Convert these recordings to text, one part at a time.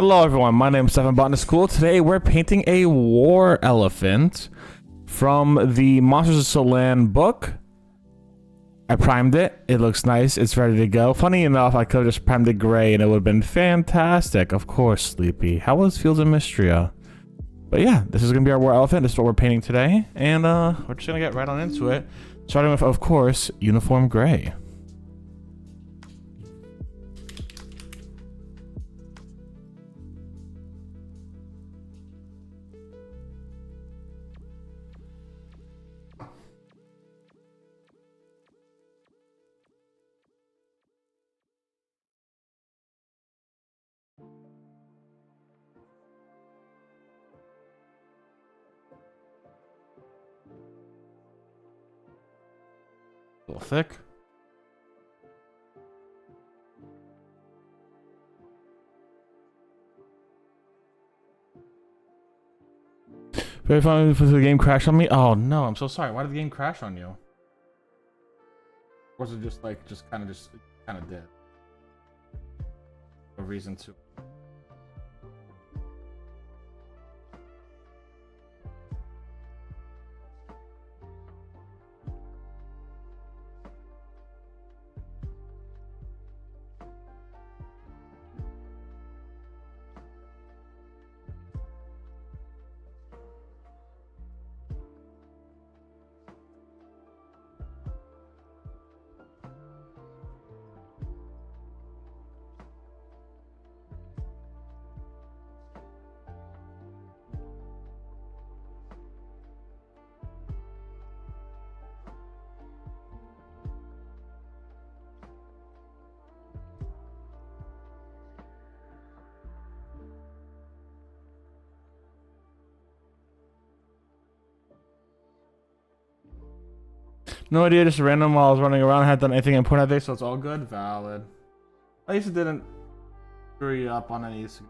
Hello everyone, my name is Botanist Cool. Today we're painting a war elephant from the Monsters of Solan book. I primed it, it looks nice, it's ready to go. Funny enough, I could have just primed it gray and it would have been fantastic. Of course, Sleepy. How was Fields of Mystria? But yeah, this is going to be our war elephant, this is what we're painting today. And we're just going to get right on into it. Starting with, of course, uniform gray. A little thick. Very funny for the game crash on me. Oh no, I'm so sorry. Why did the game crash on you? Or was it just like, kind of did? No reason to. No idea, just random while I was running around. I hadn't done anything important that day, so it's all good. Valid. At least it didn't screw you up on any. It's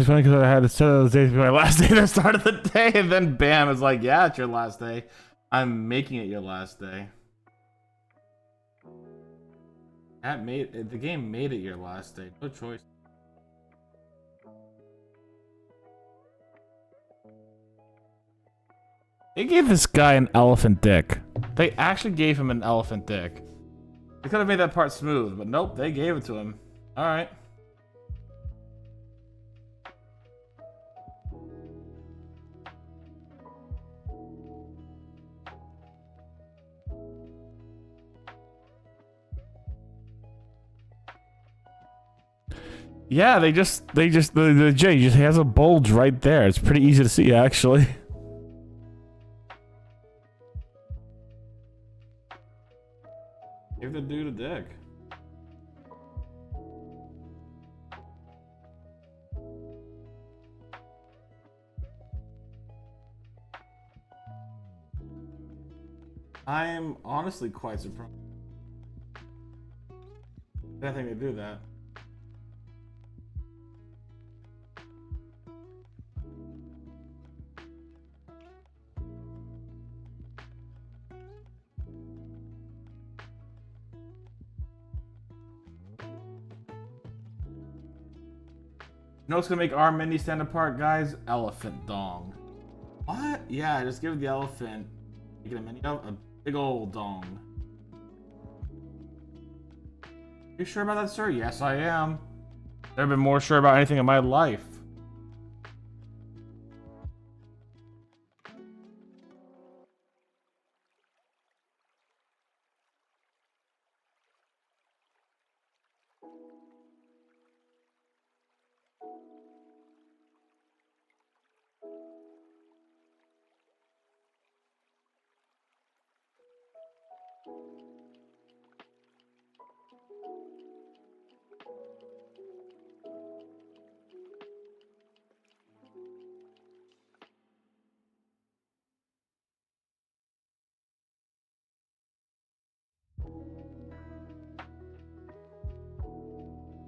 funny because I had to set those days to be my last day to start of the day, and then bam, it's like, yeah, it's your last day. I'm making it your last day. The game made it your last day. No choice. They gave this guy an elephant dick. They actually gave him an elephant dick. They could have made that part smooth, but nope, they gave it to him. All right. Yeah, the J just has a bulge right there. It's pretty easy to see, actually. Give the dude a dick. I'm honestly quite surprised. I didn't think they'd do that. You know what's gonna make our mini stand apart, guys? Elephant dong. What? Yeah, just give the elephant. Make it a mini of a big old dong. You sure about that, sir? Yes, I am. Never been more sure about anything in my life.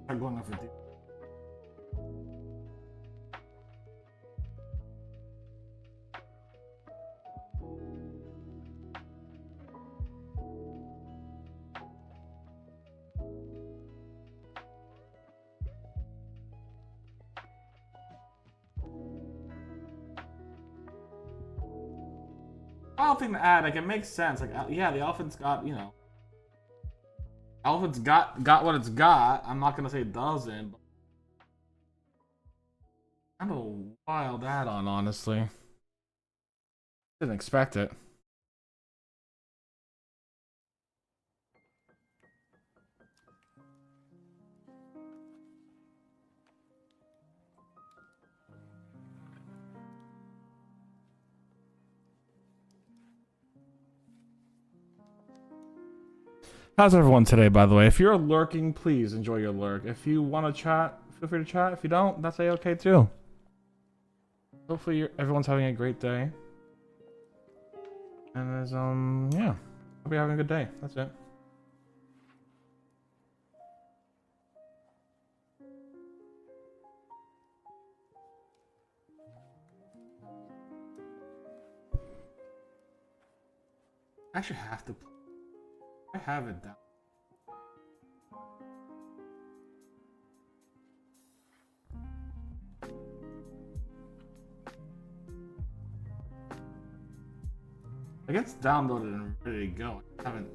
I'm going over deep. I don't think to add, like, it makes sense. Like, yeah, the elephant's got, you know, elephant's got what it's got. I'm not gonna say it doesn't, but kind of a wild add-on, honestly. Didn't expect it. How's everyone today, by the way? If you're lurking, please enjoy your lurk. If you want to chat, feel free to chat. If you don't, that's okay too. Hopefully everyone's having a great day. And there's, yeah. Hope you're having a good day. That's it. I actually have to play. I have it down. It gets downloaded and ready to go. I haven't.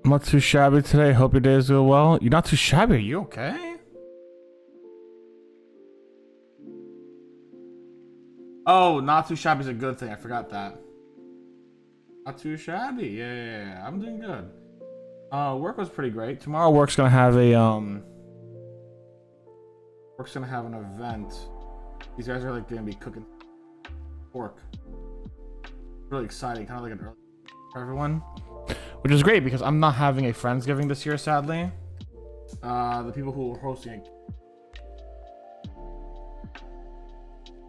I'm not too shabby today. Hope your days go well. You're not too shabby. Are you okay? Oh, not too shabby is a good thing. I forgot that. Not too shabby. Yeah. I'm doing good. Work was pretty great. Tomorrow work's gonna have a work's gonna have an event. These guys are like gonna be cooking pork. Really exciting, kind of like an early for everyone. Which is great because I'm not having a Friendsgiving this year, sadly. The people who were hosting it.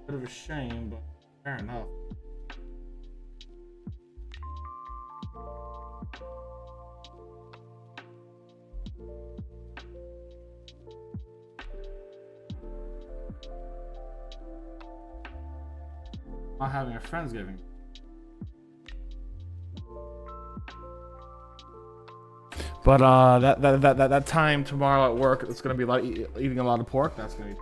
Bit of a shame, but fair enough. Not having a Friendsgiving. But that time tomorrow at work, it's gonna be eating a lot of pork. That's gonna be.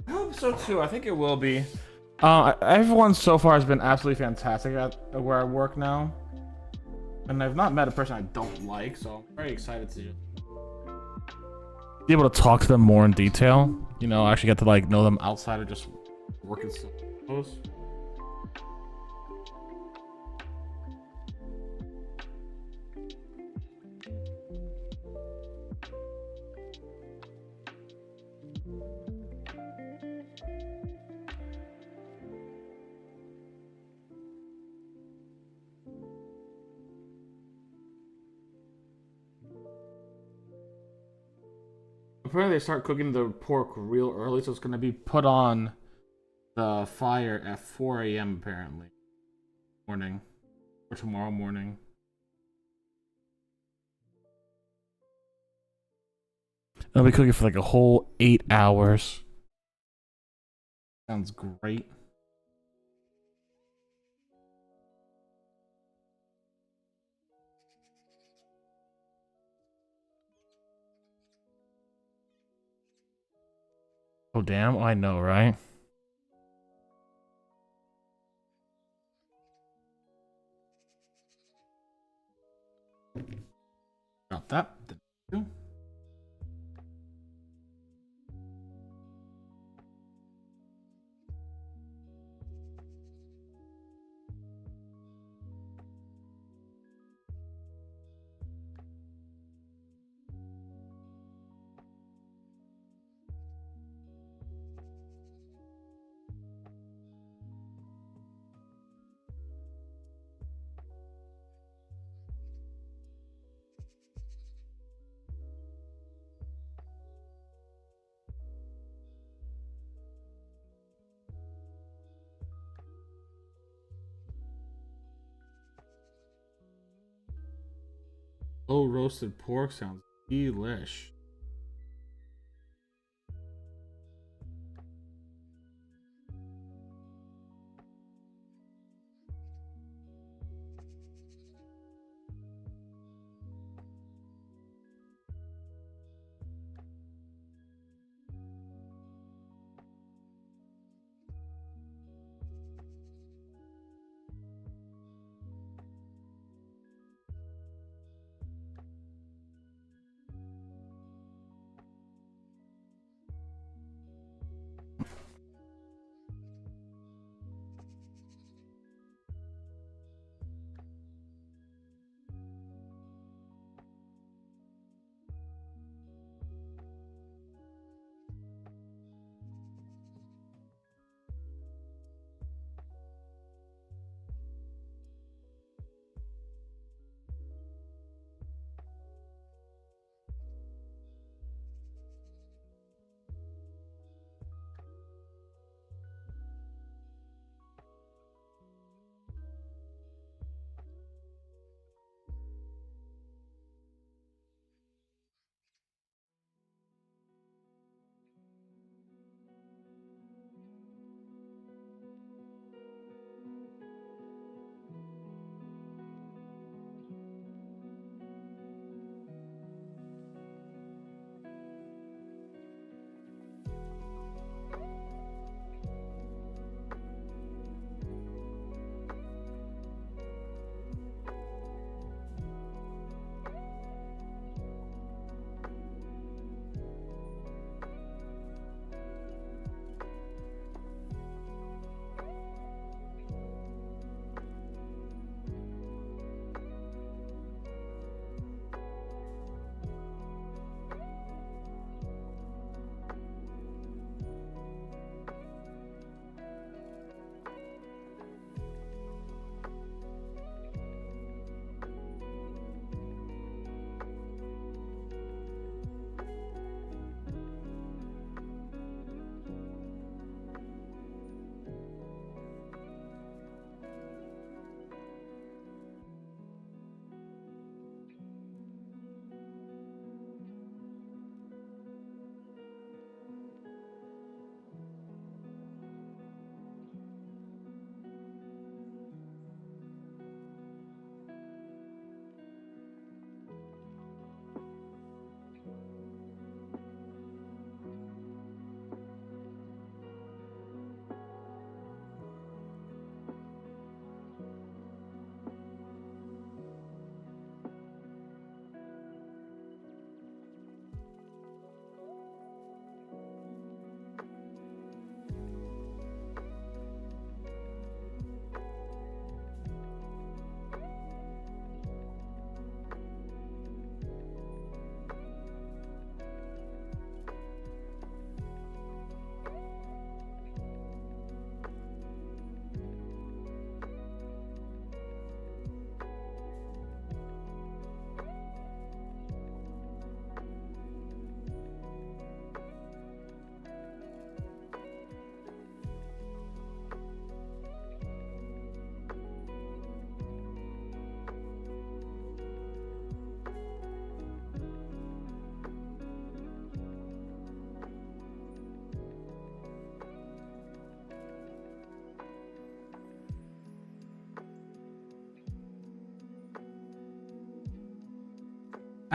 I hope so too. I think it will be. Everyone so far has been absolutely fantastic at where I work now, and I've not met a person I don't like, so I'm very excited to just be able to talk to them more in detail. You know, actually get to like know them outside of just working so close. Apparently, they start cooking the pork real early, so it's gonna be put on the fire at 4 a.m. apparently, morning or tomorrow morning. I'll be cooking for like a whole 8 hours. Sounds great. Oh damn! I know, right? Got that. Low roasted pork sounds delish.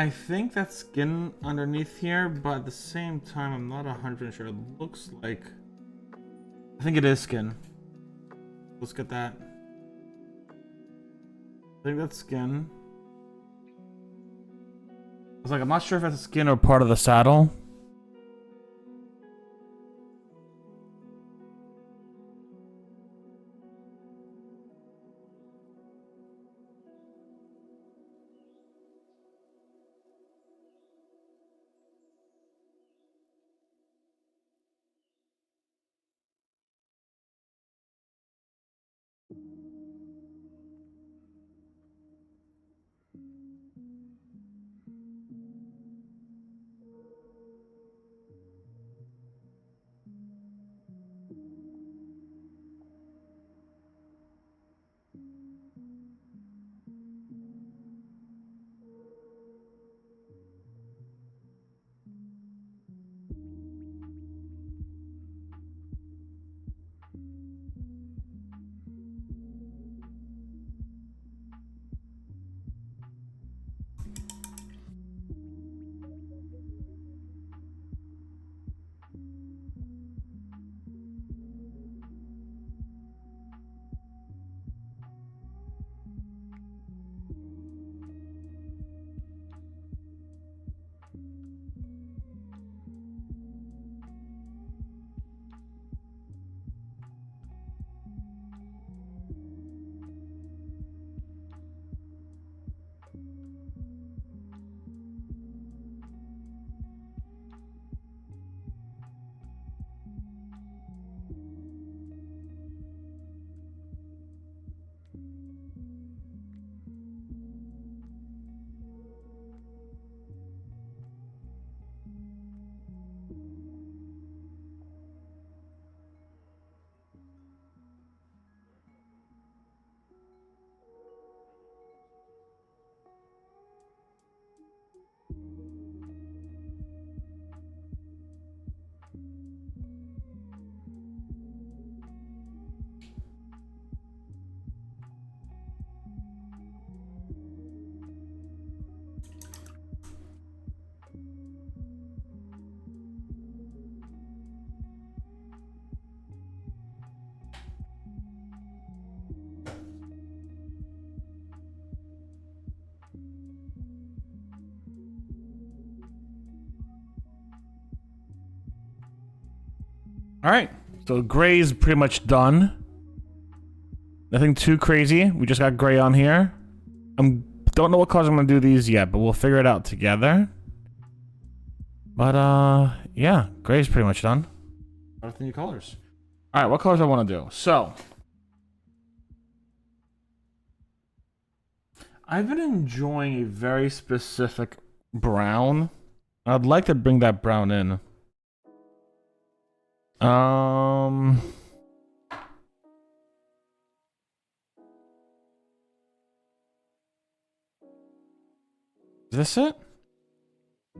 I think that's skin underneath here, but at the same time, I'm not 100% sure. It looks like... I think it is skin. Let's get that. I think that's skin. I was like, I'm not sure if that's skin or part of the saddle. Alright, so gray's pretty much done. Nothing too crazy. We just got gray on here. Don't know what colors I'm gonna do these yet, but we'll figure it out together. But yeah, gray's pretty much done. What are the new colors? Alright, what colors I want to do? So I've been enjoying a very specific brown. I'd like to bring that brown in. Is this it? I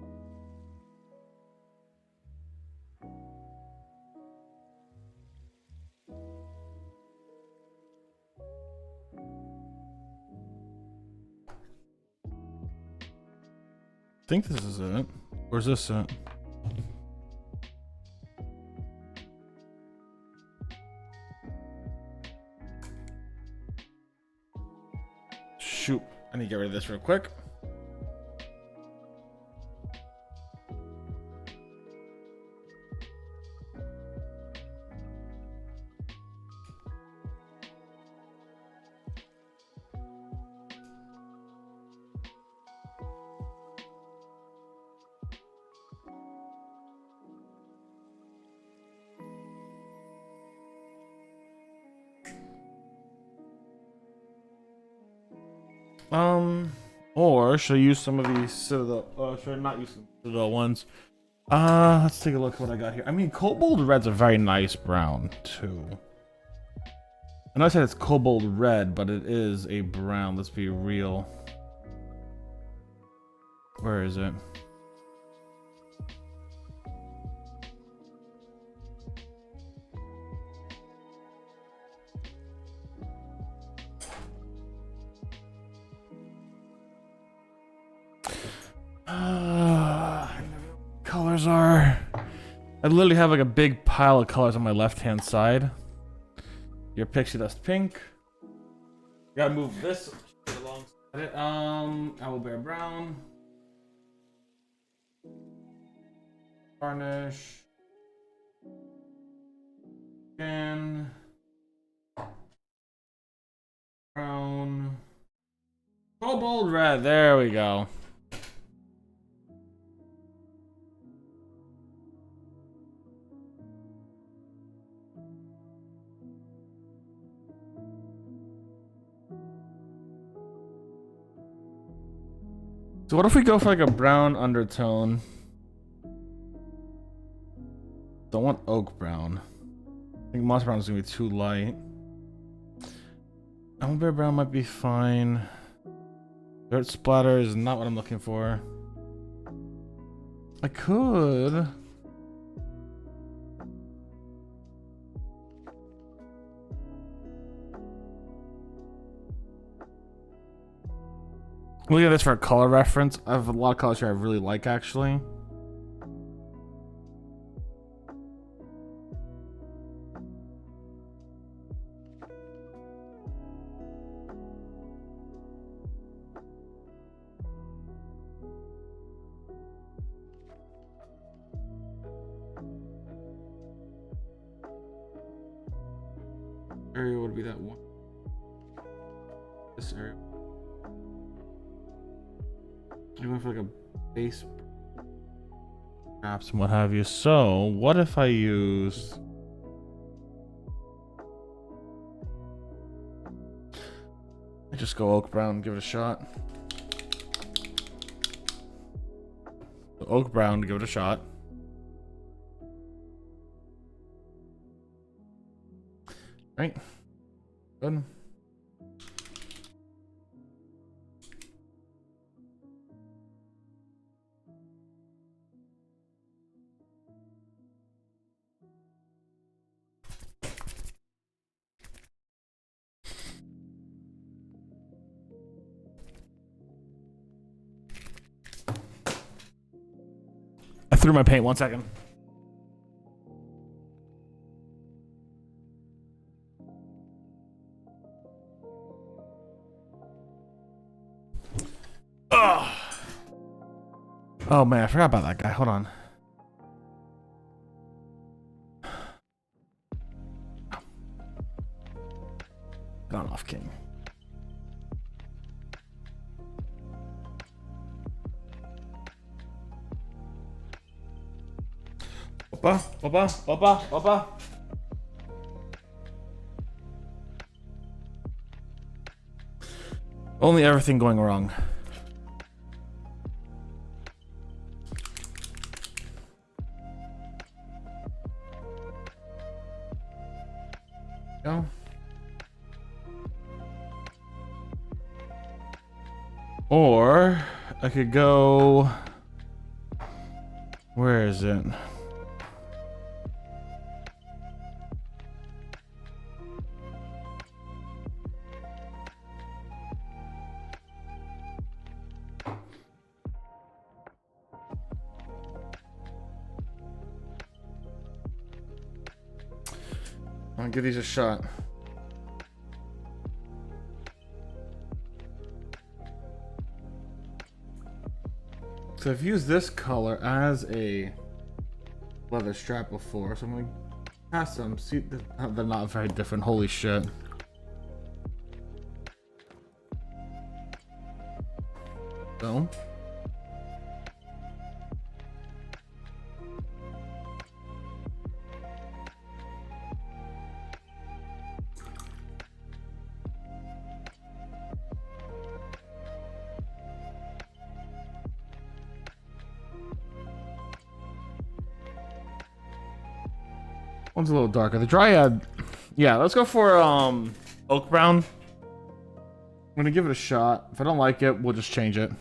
think this is it. Or is this it? Shoot. I need to get rid of this real quick. Or should I use some of these Citadel? Should I not use some Citadel ones? Let's take a look at what I got here. I mean, Cobalt Red's a very nice brown, too. I know I said it's Cobalt Red, but it is a brown. Let's be real. Where is it? colors are. I literally have like a big pile of colors on my left-hand side. Your pixie dust pink. Gotta move this alongside it. Owlbear brown. Varnish. Skin. Brown. Cobalt red. There we go. So what if we go for like a brown undertone? Don't want oak brown. I think moss brown is gonna be too light. Owlbear brown might be fine. Dirt splatter is not what I'm looking for. I could. Look at this for a color reference. I have a lot of colors here I really like actually. Area would be that one. This area. I'm going for like a base, perhaps, and what have you. So, what if I use? I just go oak brown, give it a shot. Oak brown, give it a shot. Right. Good. I threw my paint. 1 second. Ugh. Oh man, I forgot about that guy. Hold on. Get on off, King. Opa, opa, opa, opa. Only everything going wrong. Go. Or I could go. Where is it? I'll give these a shot. So I've used this color as a leather strap before, so I'm going to pass them. See, they're not very different. Holy shit. So. One's a little darker. The Dryad, yeah, let's go for oak brown. I'm gonna give it a shot. If I don't like it, we'll just change it.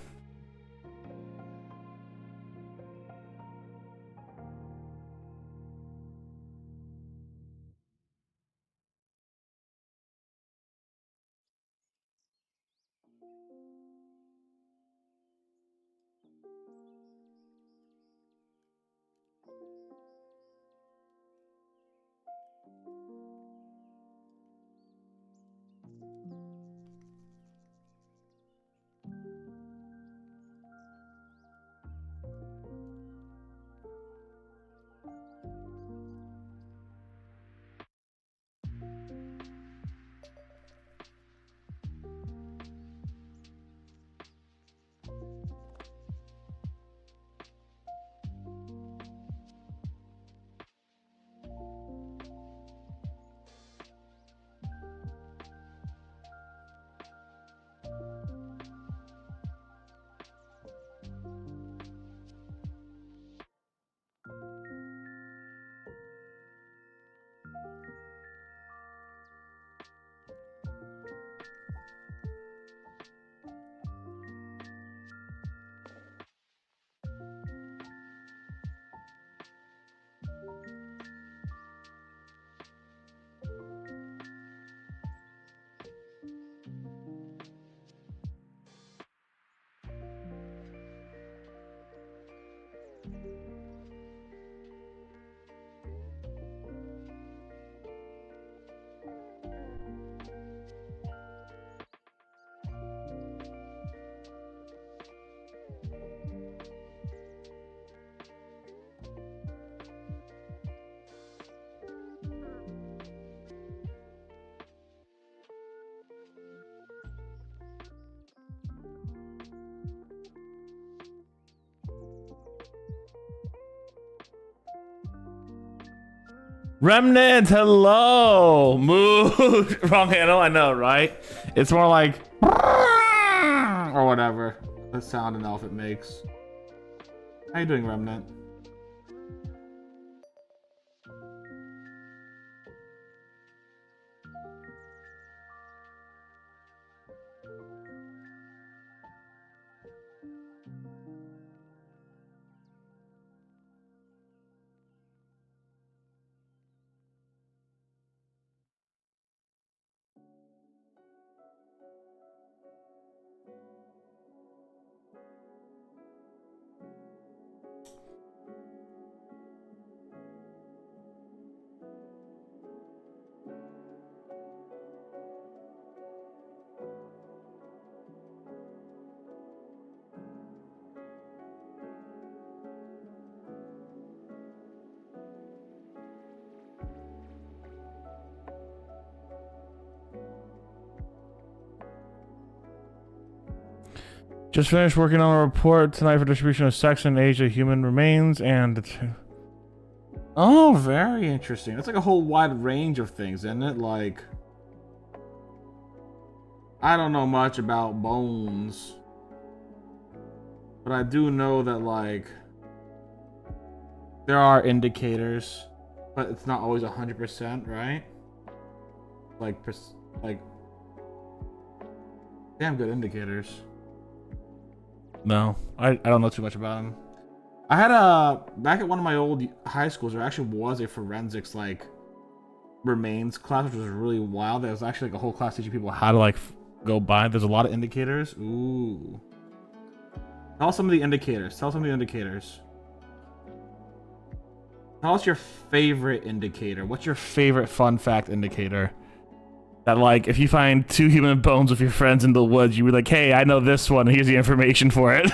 Remnant, hello. Mood. Wrong handle, I know, right? It's more like or whatever the sound an elephant makes. How you doing, Remnant? Just finished working on a report tonight for distribution of sex and age of human remains and... Oh, very interesting. That's like a whole wide range of things, isn't it? Like... I don't know much about bones. But I do know that, like... there are indicators. But it's not always 100%, right? Like... damn good indicators. No, I don't know too much about them. I had back at one of my old high schools, there actually was a forensics like remains class, which was really wild. There was actually like a whole class teaching people how to like go by. There's a lot of indicators. Ooh. Tell us some of the indicators. Tell us some of the indicators. Tell us your favorite indicator. What's your favorite fun fact indicator? That, like, if you find 2 human bones with your friends in the woods, you be like, hey, I know this one, here's the information for it.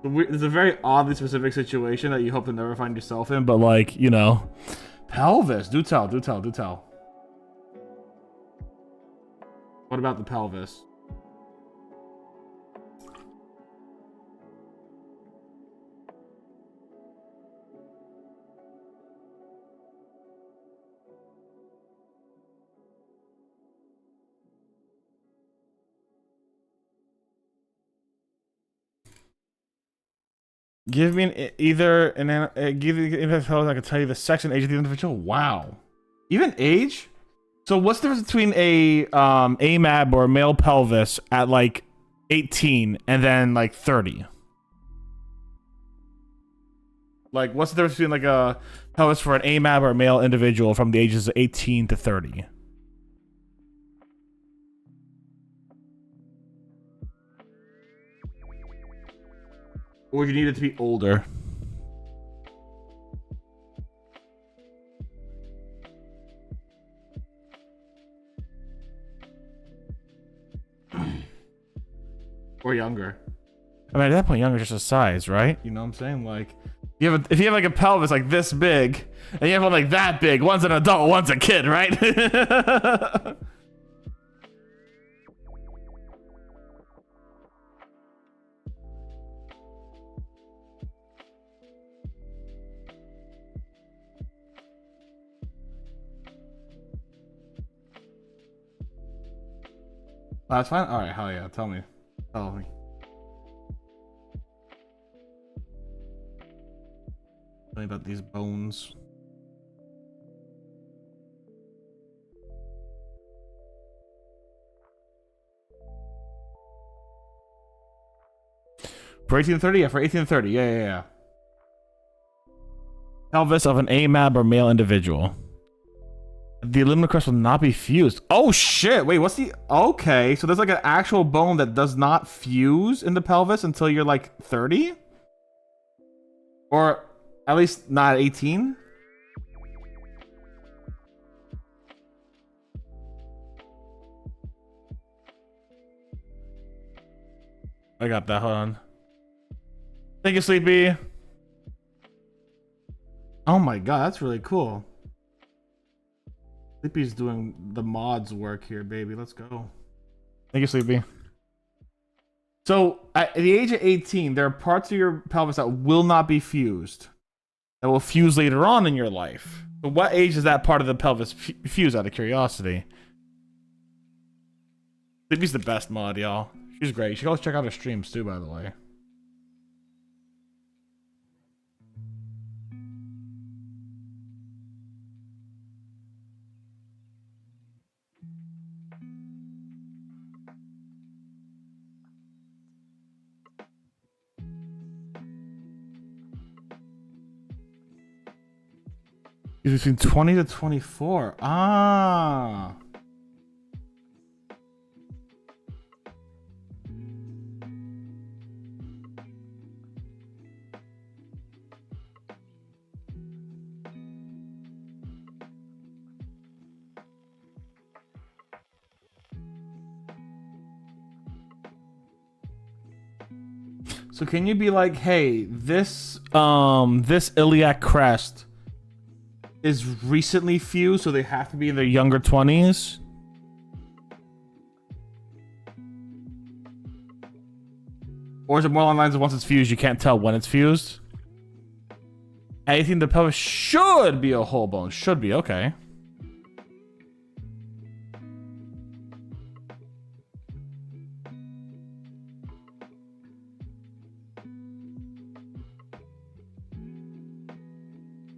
It's a very oddly specific situation that you hope to never find yourself in, but, like, you know. Pelvis. Do tell, do tell, do tell. What about the pelvis? Give me give me an I can tell you the sex and age of the individual. Wow, even age. So what's the difference between a AMAB or a male pelvis at like 18 and then like 30? Like, what's the difference between like a pelvis for an AMAB or a male individual from the ages of 18 to 30? Or you need it to be older? Or younger. I mean, at that point, younger is just a size, right? You know what I'm saying? Like, if you have like a pelvis like this big, and you have one like that big, one's an adult, one's a kid, right? That's fine? Alright, hell yeah, tell me. Tell me. Tell me about these bones. For 1830? Yeah, for 1830. Yeah. Pelvis of an AMAB or male individual. The aluminum crust will not be fused. Oh shit! Wait, what's the... Okay, so there's like an actual bone that does not fuse in the pelvis until you're like 30? Or at least not 18? I got that, hold on. Thank you, Sleepy. Oh my god, that's really cool. Sleepy's doing the mods work here, baby. Let's go. Thank you, Sleepy. So at the age of 18, there are parts of your pelvis that will not be fused. That will fuse later on in your life. So what age does that part of the pelvis fuse, out of curiosity? Libby's the best mod, y'all. She's great. You should always check out her streams too, by the way. He's between 20 to 24. Ah. So can you be like, hey, this iliac crest is recently fused, so they have to be in their younger 20s? Or is it more along the lines of once it's fused, you can't tell when it's fused? Anything the pelvis should be a whole bone. Should be, okay.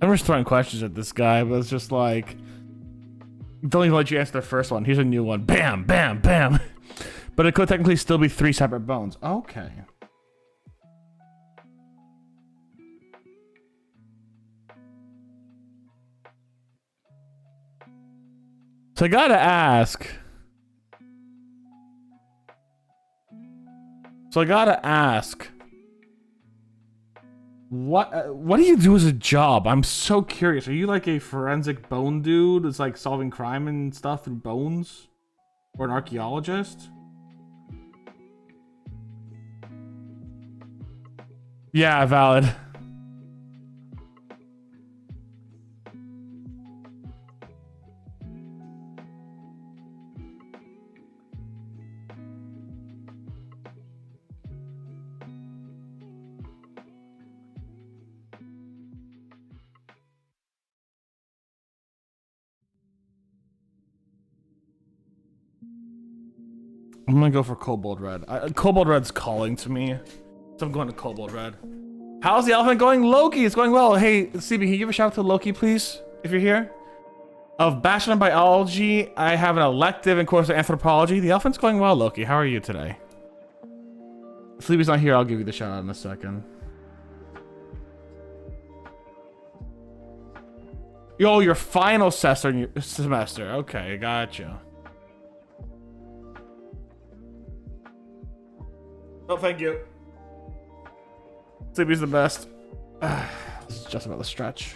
I'm just throwing questions at this guy, but it's just like, don't even let you answer the first one. Here's a new one. Bam, bam, bam. But it could technically still be 3 separate bones. Okay. So I gotta ask. What do you do as a job? I'm so curious. Are you like a forensic bone dude that's like solving crime and stuff in bones? Or an archaeologist? Yeah, valid. I'm gonna go for Cobalt Red. Cobalt Red's calling to me, so I'm going to Cobalt Red. How's the elephant going? Loki, it's going well. Hey, CB, can you give a shout out to Loki, please, if you're here? Of Bachelor in Biology, I have an elective in course of Anthropology. The elephant's going well, Loki. How are you today? If Sleepy's not here, I'll give you the shout out in a second. Yo, your final semester. Okay, gotcha. Oh, thank you. Sleepy's the best. This is just about the stretch.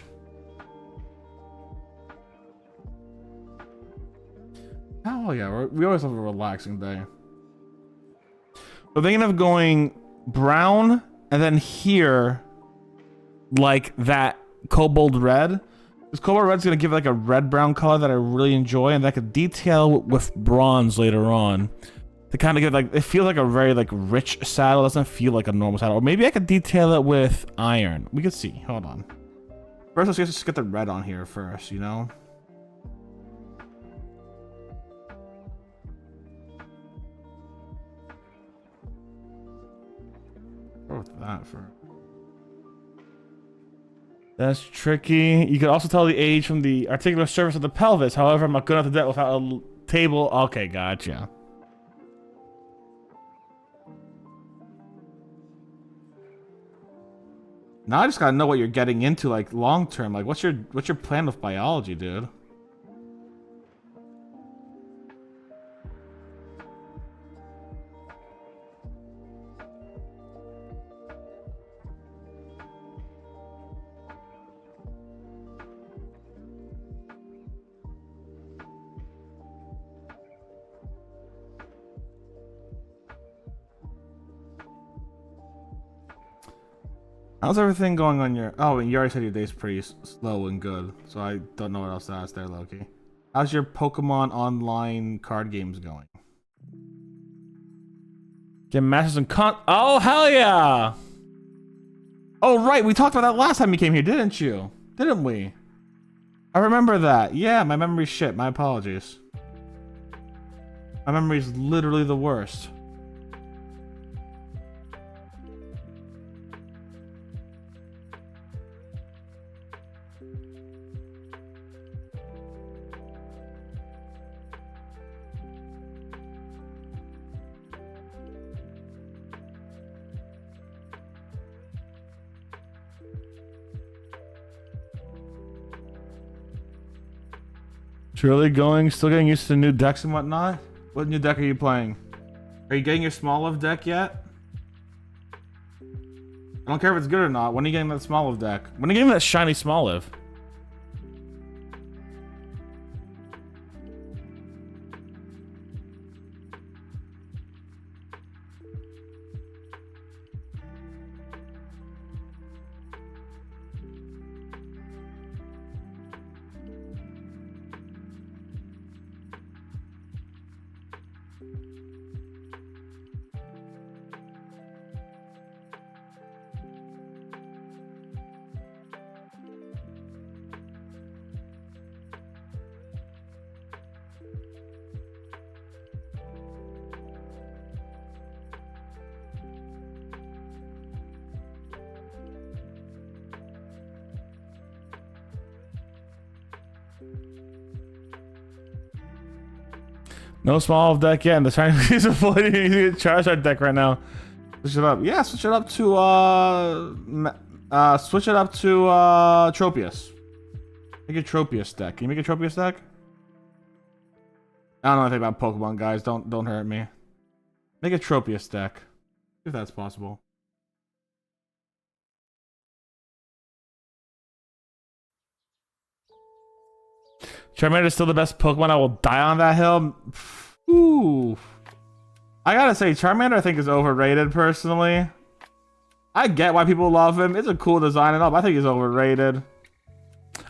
Oh yeah, we always have a relaxing day. We're thinking of going brown and then here, like that cobalt red. This cobalt red's gonna give it like a red-brown color that I really enjoy, and that could detail with bronze later on. To kind of get like, it feels like a very like rich saddle. It doesn't feel like a normal saddle. Or maybe I could detail it with iron. We could see. Hold on. First, let's just get the red on here first, you know? Go with that for. That's tricky. You could also tell the age from the articular surface of the pelvis. However, I'm not good enough to do that without a table. Okay, gotcha. Now I just gotta know what you're getting into, like long term. Like, what's your plan with biology, dude? How's everything going on your... Oh, and you already said your day's pretty slow and good, so I don't know what else to ask there, Loki. How's your Pokemon online card games going? Get masters and oh, hell yeah! Oh, right, we talked about that last time you came here, didn't you? Didn't we? I remember that. Yeah, my memory's shit. My apologies. My memory's literally the worst. Truly going, still getting used to new decks and whatnot? What new deck are you playing? Are you getting your Sandleford deck yet? I don't care if it's good or not. When are you getting that Sandleford deck? When are you getting that shiny Sandleford? No small deck yet, and the Chinese is avoiding using Charizard deck right now. Switch it up. Yeah, switch it up to Tropius. Make a Tropius deck. Can you make a Tropius deck? I don't know anything about Pokemon, guys. Don't hurt me. Make a Tropius deck. If that's possible. Charmander is still the best Pokemon. I will die on that hill. Ooh. I gotta say, Charmander I think is overrated personally. I get why people love him. It's a cool design and all, but I think he's overrated.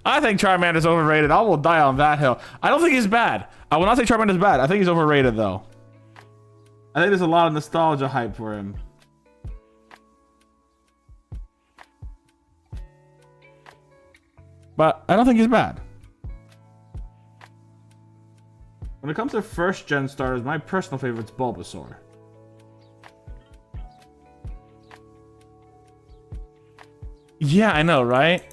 I think Charmander's overrated. I will die on that hill. I don't think he's bad. I will not say Charmander's bad. I think he's overrated though. I think there's a lot of nostalgia hype for him. But I don't think he's bad. When it comes to first gen starters, my personal favorite's Bulbasaur. Yeah, I know, right?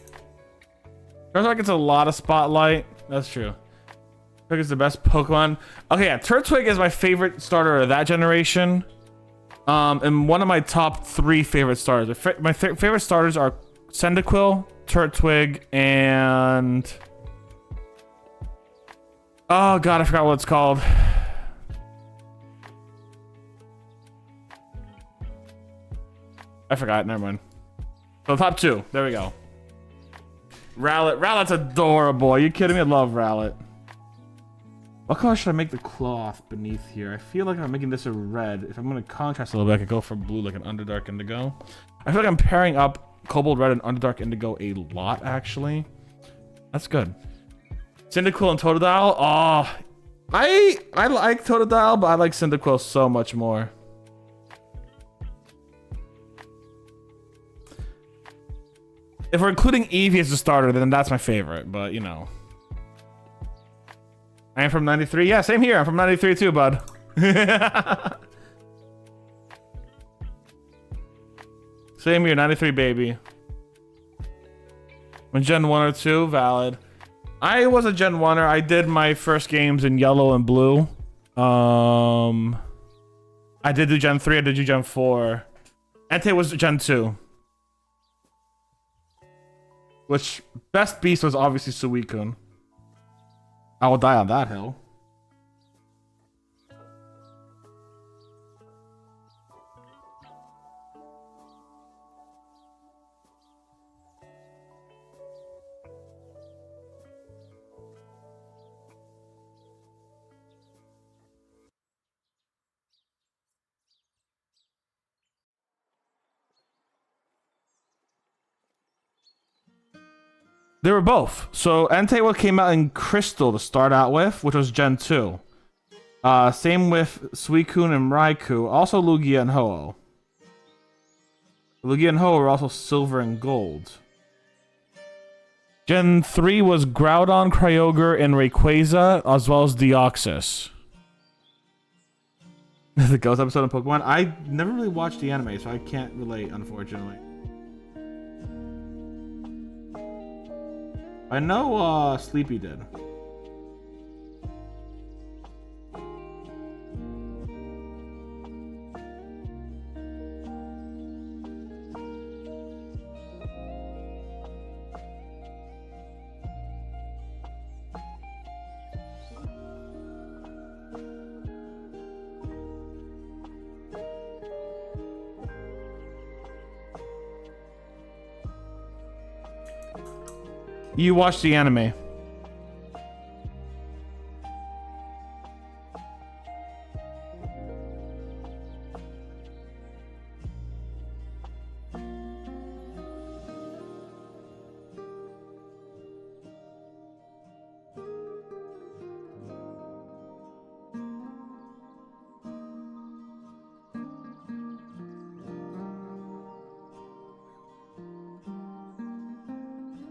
Turtwig gets a lot of spotlight. That's true. Turtwig is the best Pokemon. Okay, yeah, Turtwig is my favorite starter of that generation. And one of my top 3 favorite starters. My favorite starters are Cyndaquil, Turtwig, and... oh god, I forgot what it's called. I forgot, never mind. So top 2, there we go. Rowlet. Rowlet's adorable. Are you kidding me? I love Rowlet. What color should I make the cloth beneath here? I feel like I'm making this a red. If I'm gonna contrast a little bit, I could go for blue like an Underdark Indigo. I feel like I'm pairing up Cobalt Red and Underdark Indigo a lot, actually. That's good. Cyndaquil and Totodile. Oh, I like Totodile, but I like Cyndaquil so much more. If we're including Eevee as a starter, then that's my favorite. But you know, I am from '93. Yeah, same here. I'm from '93 too, bud. Same here, '93 baby. When Gen 1 or 2, valid. I was a Gen 1er. I did my first games in yellow and blue. I did do Gen 3. I did do Gen 4. Entei was Gen 2. Which, best beast was obviously Suicune. I will die on that hill. They were both. So Entei came out in Crystal to start out with, which was Gen 2. Same with Suicune and Raikou. Also Lugia and Ho-Oh. Lugia and Ho-Oh are also silver and gold. Gen 3 was Groudon, Kyogre, and Rayquaza, as well as Deoxys. The Ghost episode of Pokemon? I never really watched the anime, so I can't relate, unfortunately. I know Sleepy did. You watched the anime.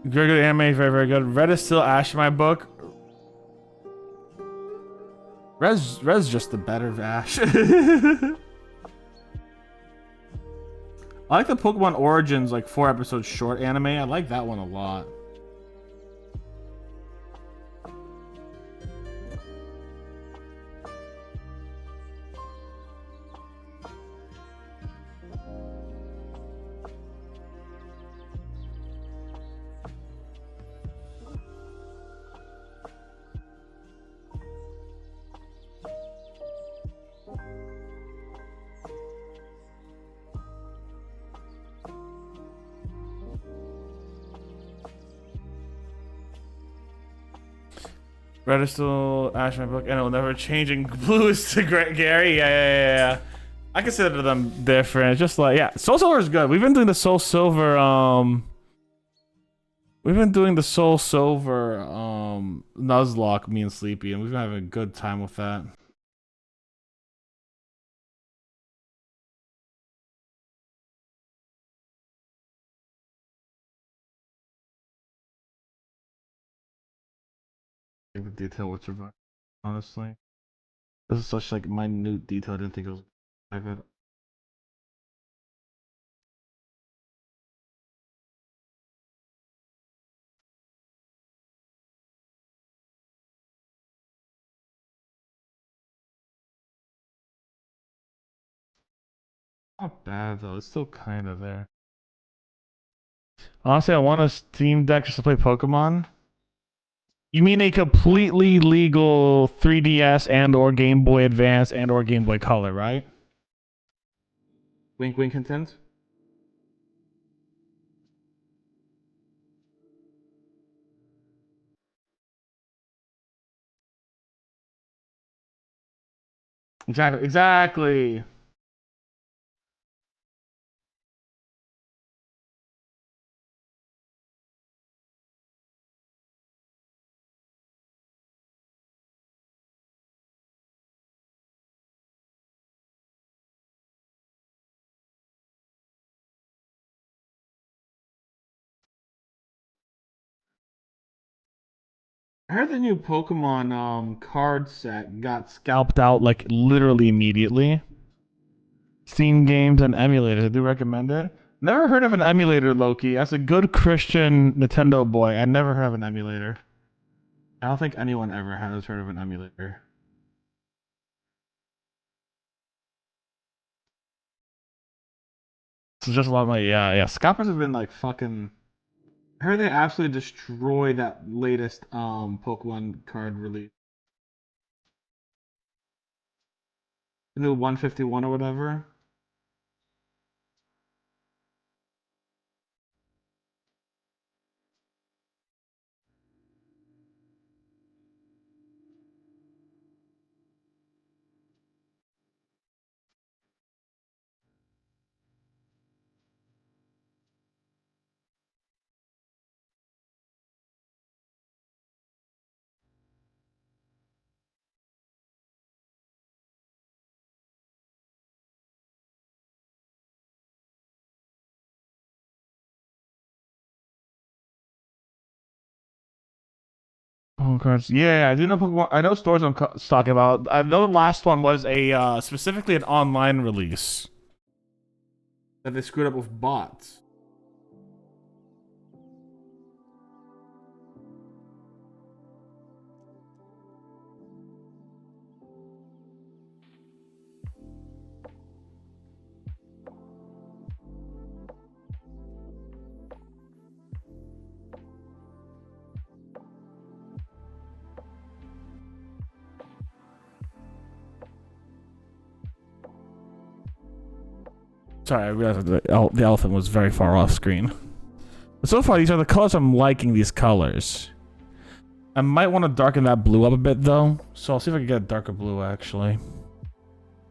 Very good anime, very, very good. Red is still Ash in my book. Red's just the better Ash. I like the Pokemon Origins, like 4 episodes short anime. I like that one a lot. Red is still Ash in my book, and it'll never change. And blue is to Gary. Yeah. I consider them different. Just like, yeah, Soul Silver is good. We've been doing the Soul Silver. We've been doing the Soul Silver Nuzlocke, me and Sleepy, and we've been having a good time with that. I think the detail was survive, honestly. This is such like minute detail. I didn't think it was like that. Not bad though. It's still kind of there. Honestly, I want a Steam Deck just to play Pokemon. You mean a completely legal 3DS and or Game Boy Advance and or Game Boy Color, right? Wink, wink, content. Exactly. Exactly. I heard the new Pokemon card set got scalped out like literally immediately. Steam games and emulators. I do recommend it. Never heard of an emulator, Loki. As a good Christian Nintendo boy, I never heard of an emulator. I don't think anyone ever has heard of an emulator. It's just a lot of my yeah. Scalpers have been like fucking. I heard they absolutely destroyed that latest Pokemon card release. The new 151 or whatever. Pokemon cards. Yeah, I do know Pokemon. I know stores I'm talking about. I know the last one was a specifically an online release that they screwed up with bots. Sorry, I realized that the elephant was very far off screen. But so far, these are the colors I'm liking. These colors. I might want to darken that blue up a bit though, so I'll see if I can get a darker blue actually.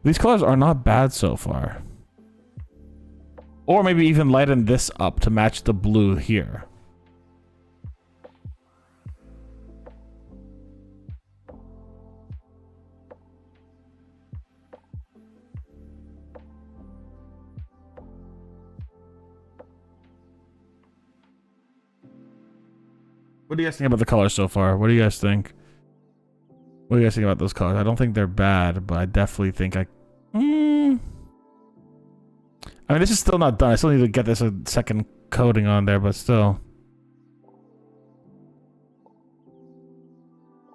These colors are not bad so far. Or maybe even lighten this up to match the blue here. What do you guys think about the colors so far? What do you guys think? What do you guys think about those colors? I don't think they're bad, but I definitely think I mean, this is still not done. I still need to get this a second coating on there, but still.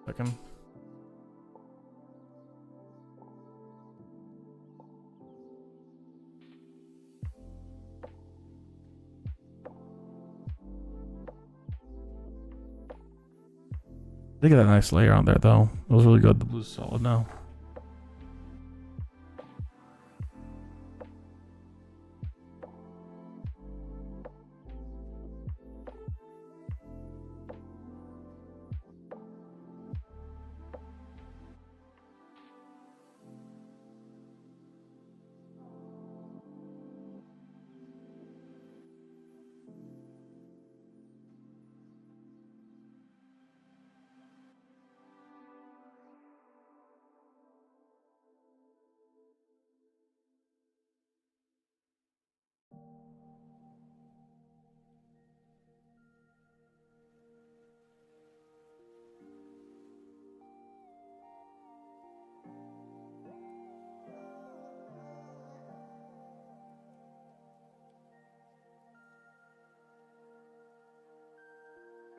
Second. Look at that nice layer on there, though. It was really good. The blue's solid now.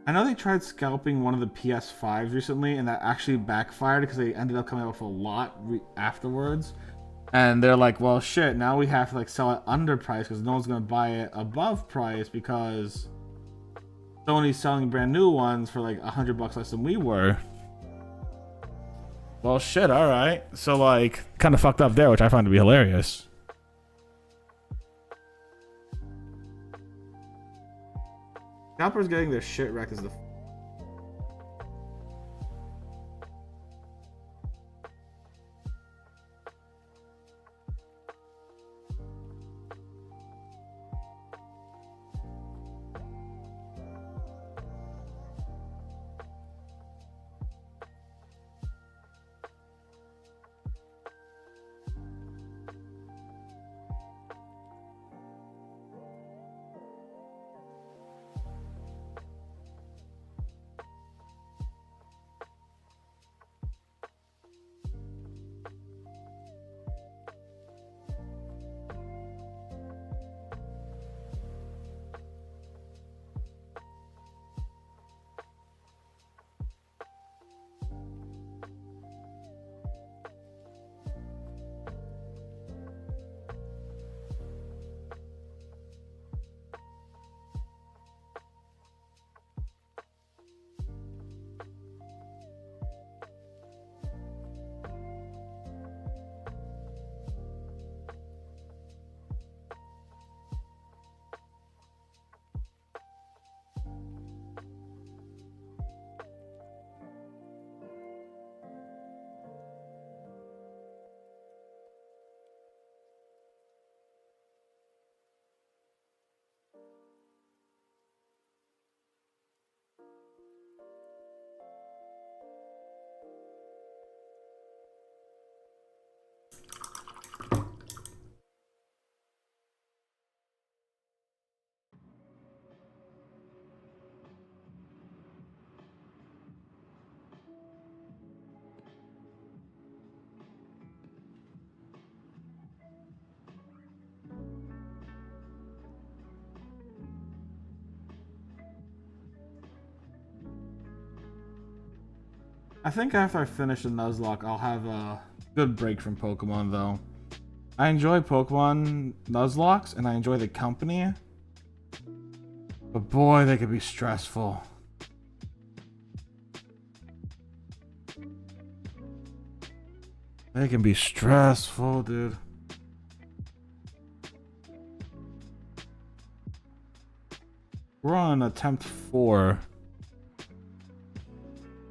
I know they tried scalping one of the PS5s recently, and that actually backfired because they ended up coming out with a lot afterwards. And they're like, well, shit, now we have to like sell it under price because no one's going to buy it above price because Sony's selling brand new ones for like $100 less than we were. Well, shit, all right. So, like, kind of fucked up there, which I find to be hilarious. Scalper's getting their shit wrecked is the... I think after I finish the Nuzlocke, I'll have a good break from Pokemon, though. I enjoy Pokemon Nuzlocks, and I enjoy the company. But boy, they could be stressful. They can be stressful, dude. We're on attempt 4.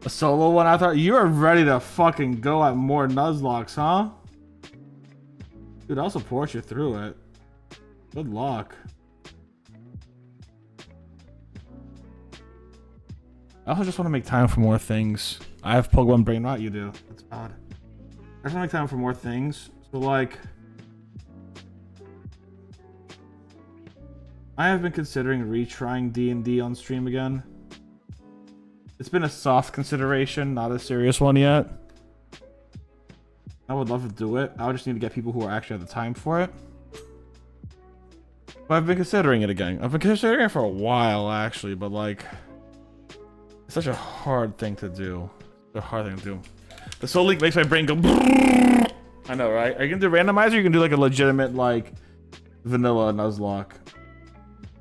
A solo one? I thought you were ready to fucking go at more Nuzlocks, huh? Dude, I'll support you through it. Good luck. I also just want to make time for more things. I have Pokemon Brain Rot, you do. That's odd. I just want to make time for more things. So, like, I have been considering retrying D&D on stream again. It's been a soft consideration, not a serious one yet. I would love to do it. I would just need to get people who are actually have the time for it. But I've been considering it again. I've been considering it for a while, actually, but like, it's such a hard thing to do. It's a hard thing to do. The Soul Link makes my brain go. I know, right? Are you gonna do randomizer? Or you can do like a legitimate like vanilla Nuzlocke.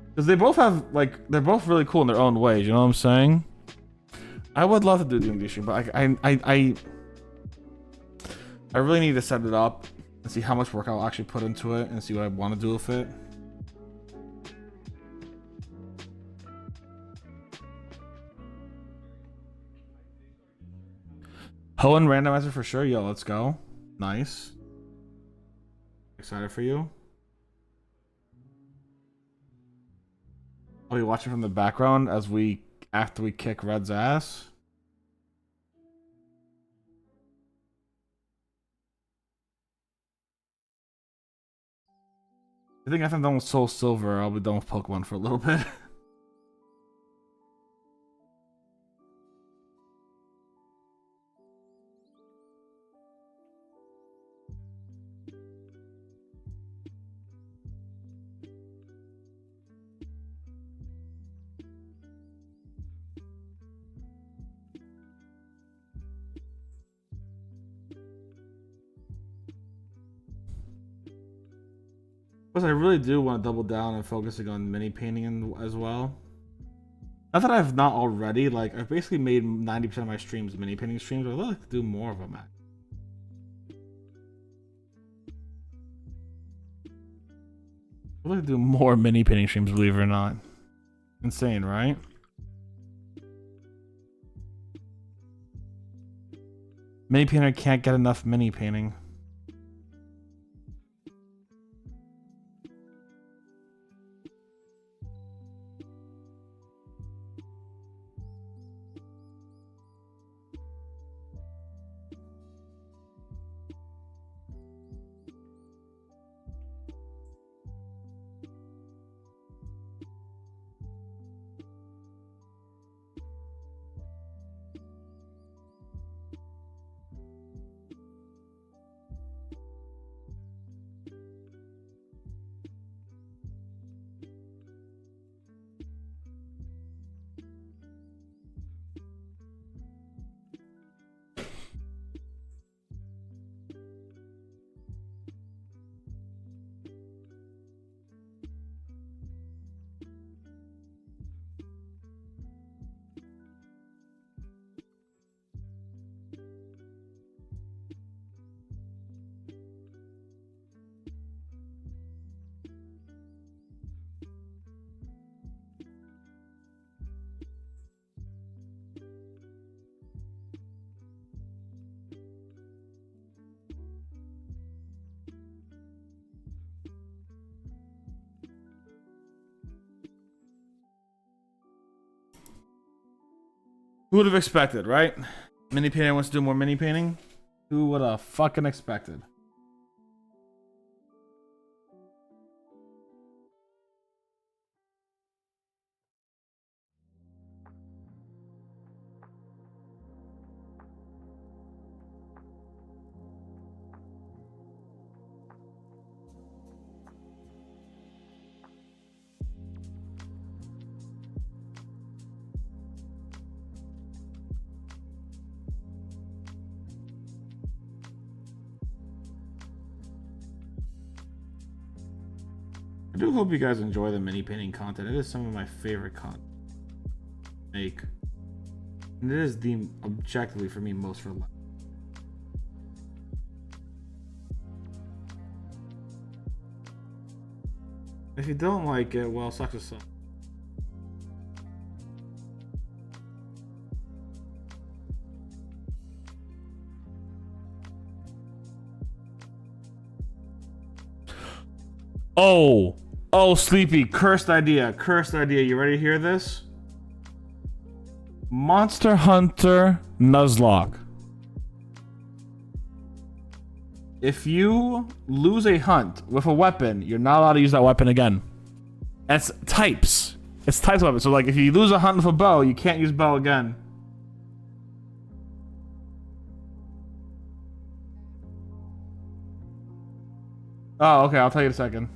Because they both have like they're both really cool in their own ways. You know what I'm saying? I would love to do D&D stream, but I really need to set it up and see how much work I'll actually put into it and see what I want to do with it. Hoenn randomizer for sure. Yo, let's go. Nice. Excited for you. I'll be watching from the background as after we kick Red's ass. I think after I'm done with Soul Silver, I'll be done with Pokemon for a little bit. Plus, I really do want to double down on focusing on mini painting as well. Not that I've not already. Like, I've basically made 90% of my streams mini painting streams. But I'd like to do more of them. I'd like to do more mini painting streams, believe it or not. Insane, right? Mini painter can't get enough mini painting. Who would have expected, right? Mini painting wants to do more mini painting. Who would have fucking expected? I do hope you guys enjoy the mini painting content. It is some of my favorite content to make. And it is the objectively for me most relaxing. If you don't like it, well, sucks to suck. Oh, Sleepy, cursed idea. You ready to hear this? Monster Hunter Nuzlocke. If you lose a hunt with a weapon, you're not allowed to use that weapon again. That's types. It's types of weapons. So like if you lose a hunt with a bow, you can't use bow again. Oh, okay, I'll tell you in a second.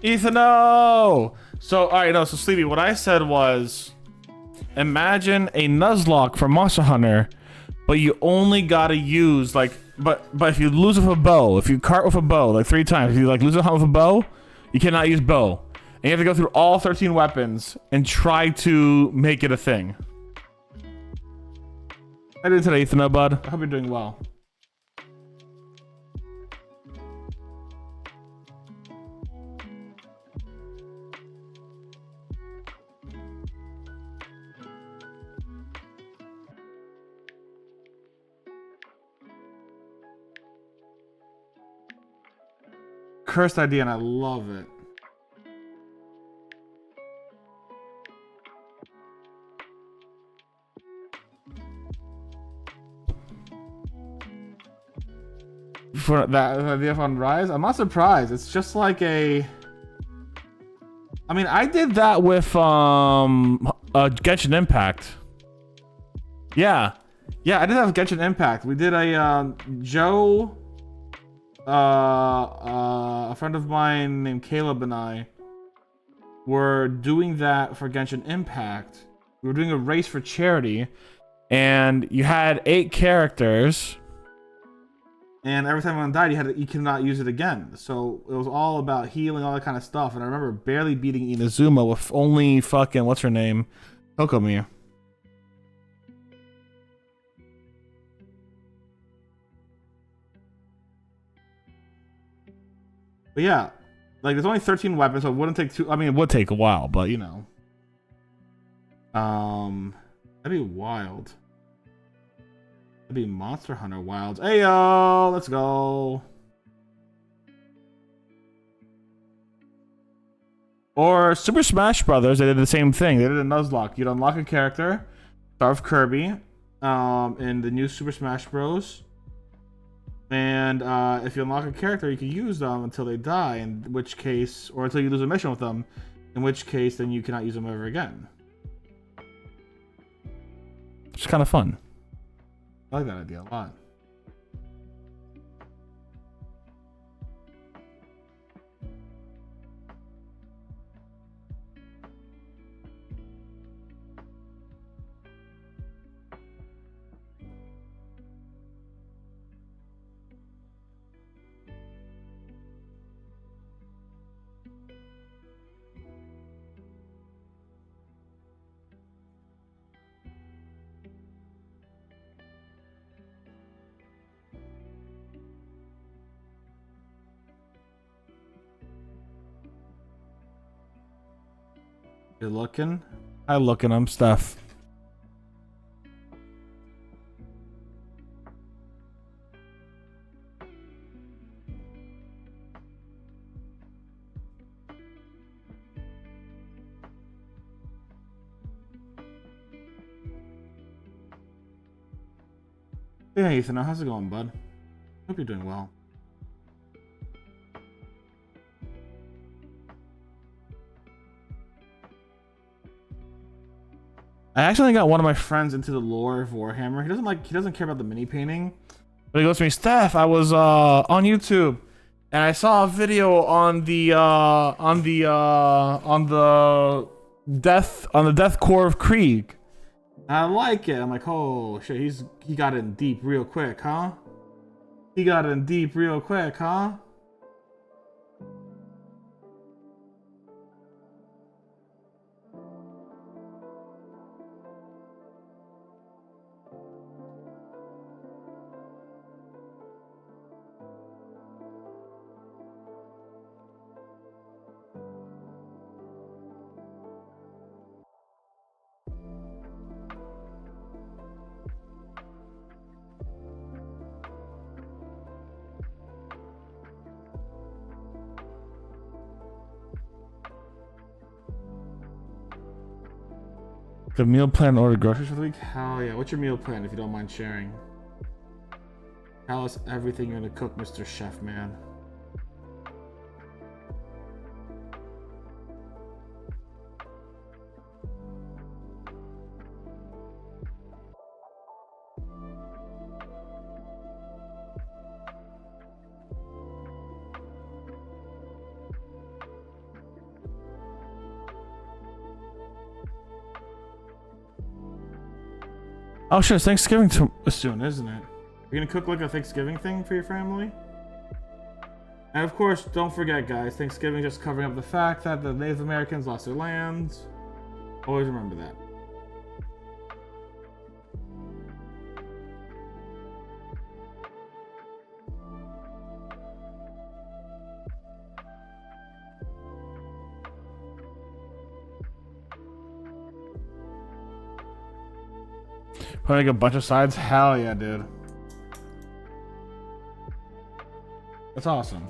Ethan, no! So, alright, no, so Sleepy, what I said was, imagine a Nuzlocke for Monster Hunter, but you only gotta use, like, but if you lose with a bow, if you cart with a bow, like 3 times, if you, like, lose a hunt with a bow, you cannot use bow. And you have to go through all 13 weapons and try to make it a thing. I did today, Ethan, bud. I hope you're doing well. Cursed idea, and I love it. For that idea on Rise, I'm not surprised. It's just like a. I mean, I did that with Genshin Impact. Yeah, I did that with Genshin Impact. We did a Joe. A friend of mine named Caleb and I were doing that for Genshin Impact. We were doing a race for charity, and you had 8 characters, and every time one died, you could not use it again. So it was all about healing, all that kind of stuff. And I remember barely beating Inazuma with only fucking what's her name, Kokomi. But yeah, like there's only 13 weapons, so it wouldn't take too. I mean, it would take a while, but you know, that'd be wild. That'd be Monster Hunter Wilds. Hey yo, let's go. Or Super Smash Brothers, they did the same thing. They did a Nuzlocke. You'd unlock a character, start with Kirby, in the new Super Smash Bros. And if you unlock a character, you can use them until they die, in which case, or until you lose a mission with them, in which case, then you cannot use them ever again. It's kind of fun. I like that idea a lot. You're looking? I looking, I'm Steph. Yeah, Ethan, how's it going, bud? Hope you're doing well. I actually got one of my friends into the lore of Warhammer. He doesn't care about the mini painting. But he goes to me, Steph, I was on YouTube and I saw a video on the death core of Krieg. I like it. I'm like, oh shit, he got in deep real quick, huh? He got in deep real quick, huh? The meal plan, order groceries for the week? Hell yeah. What's your meal plan if you don't mind sharing? Tell us everything you're gonna cook, Mr. Chef Man. Oh shit, it's Thanksgiving soon, isn't it? You're gonna cook like a Thanksgiving thing for your family? And of course, don't forget guys, Thanksgiving just covering up the fact that the Native Americans lost their lands. Always remember that. Putting a bunch of sides? Hell yeah, dude. That's awesome.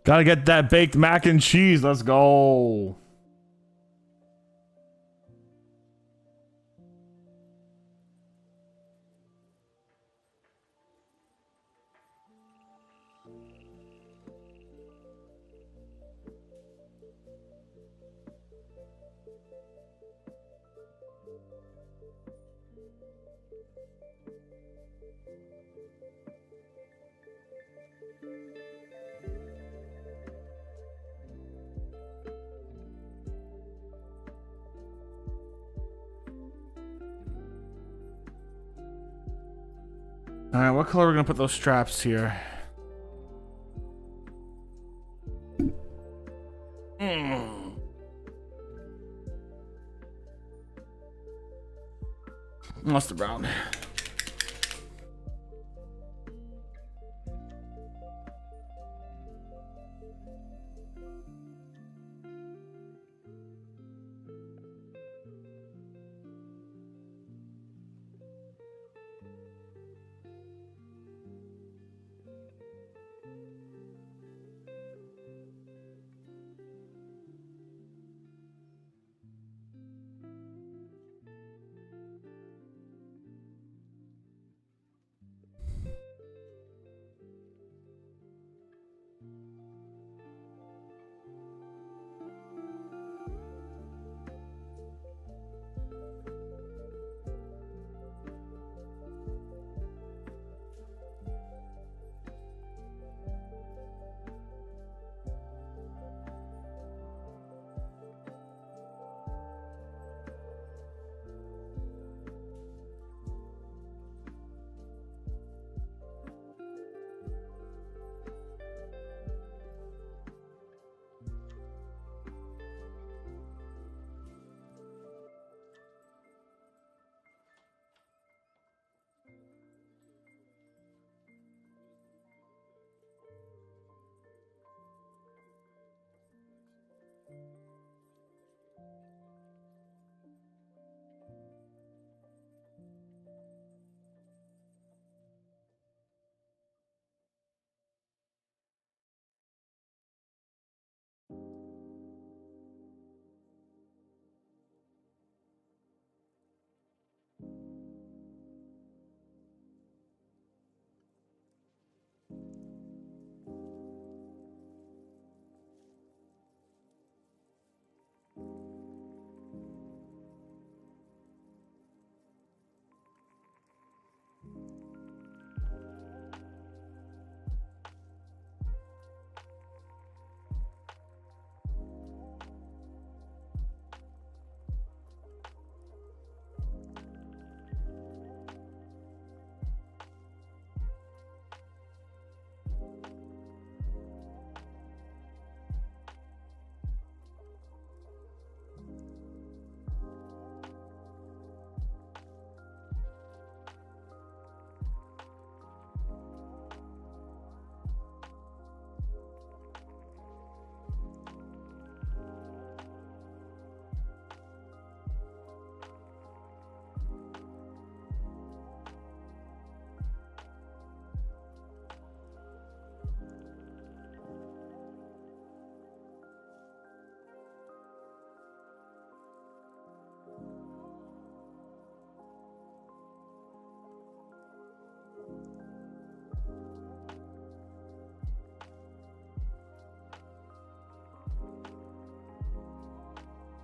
Gotta get that baked mac and cheese. Let's go. Alright, what color are we gonna put those straps here? Mustard brown.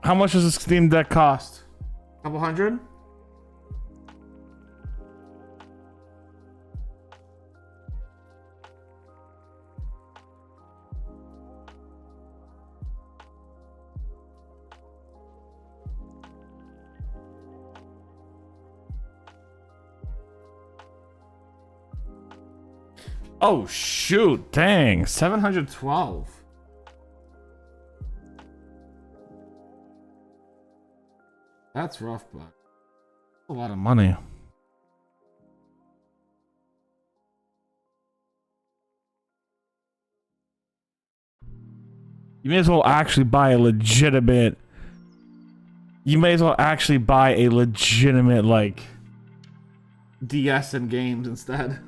How much does this Steam Deck cost? Couple hundred? Oh shoot, dang, 712. That's rough, but a lot of money. You may as well actually buy a legitimate. You may as well actually buy a legitimate, like, DS and games instead.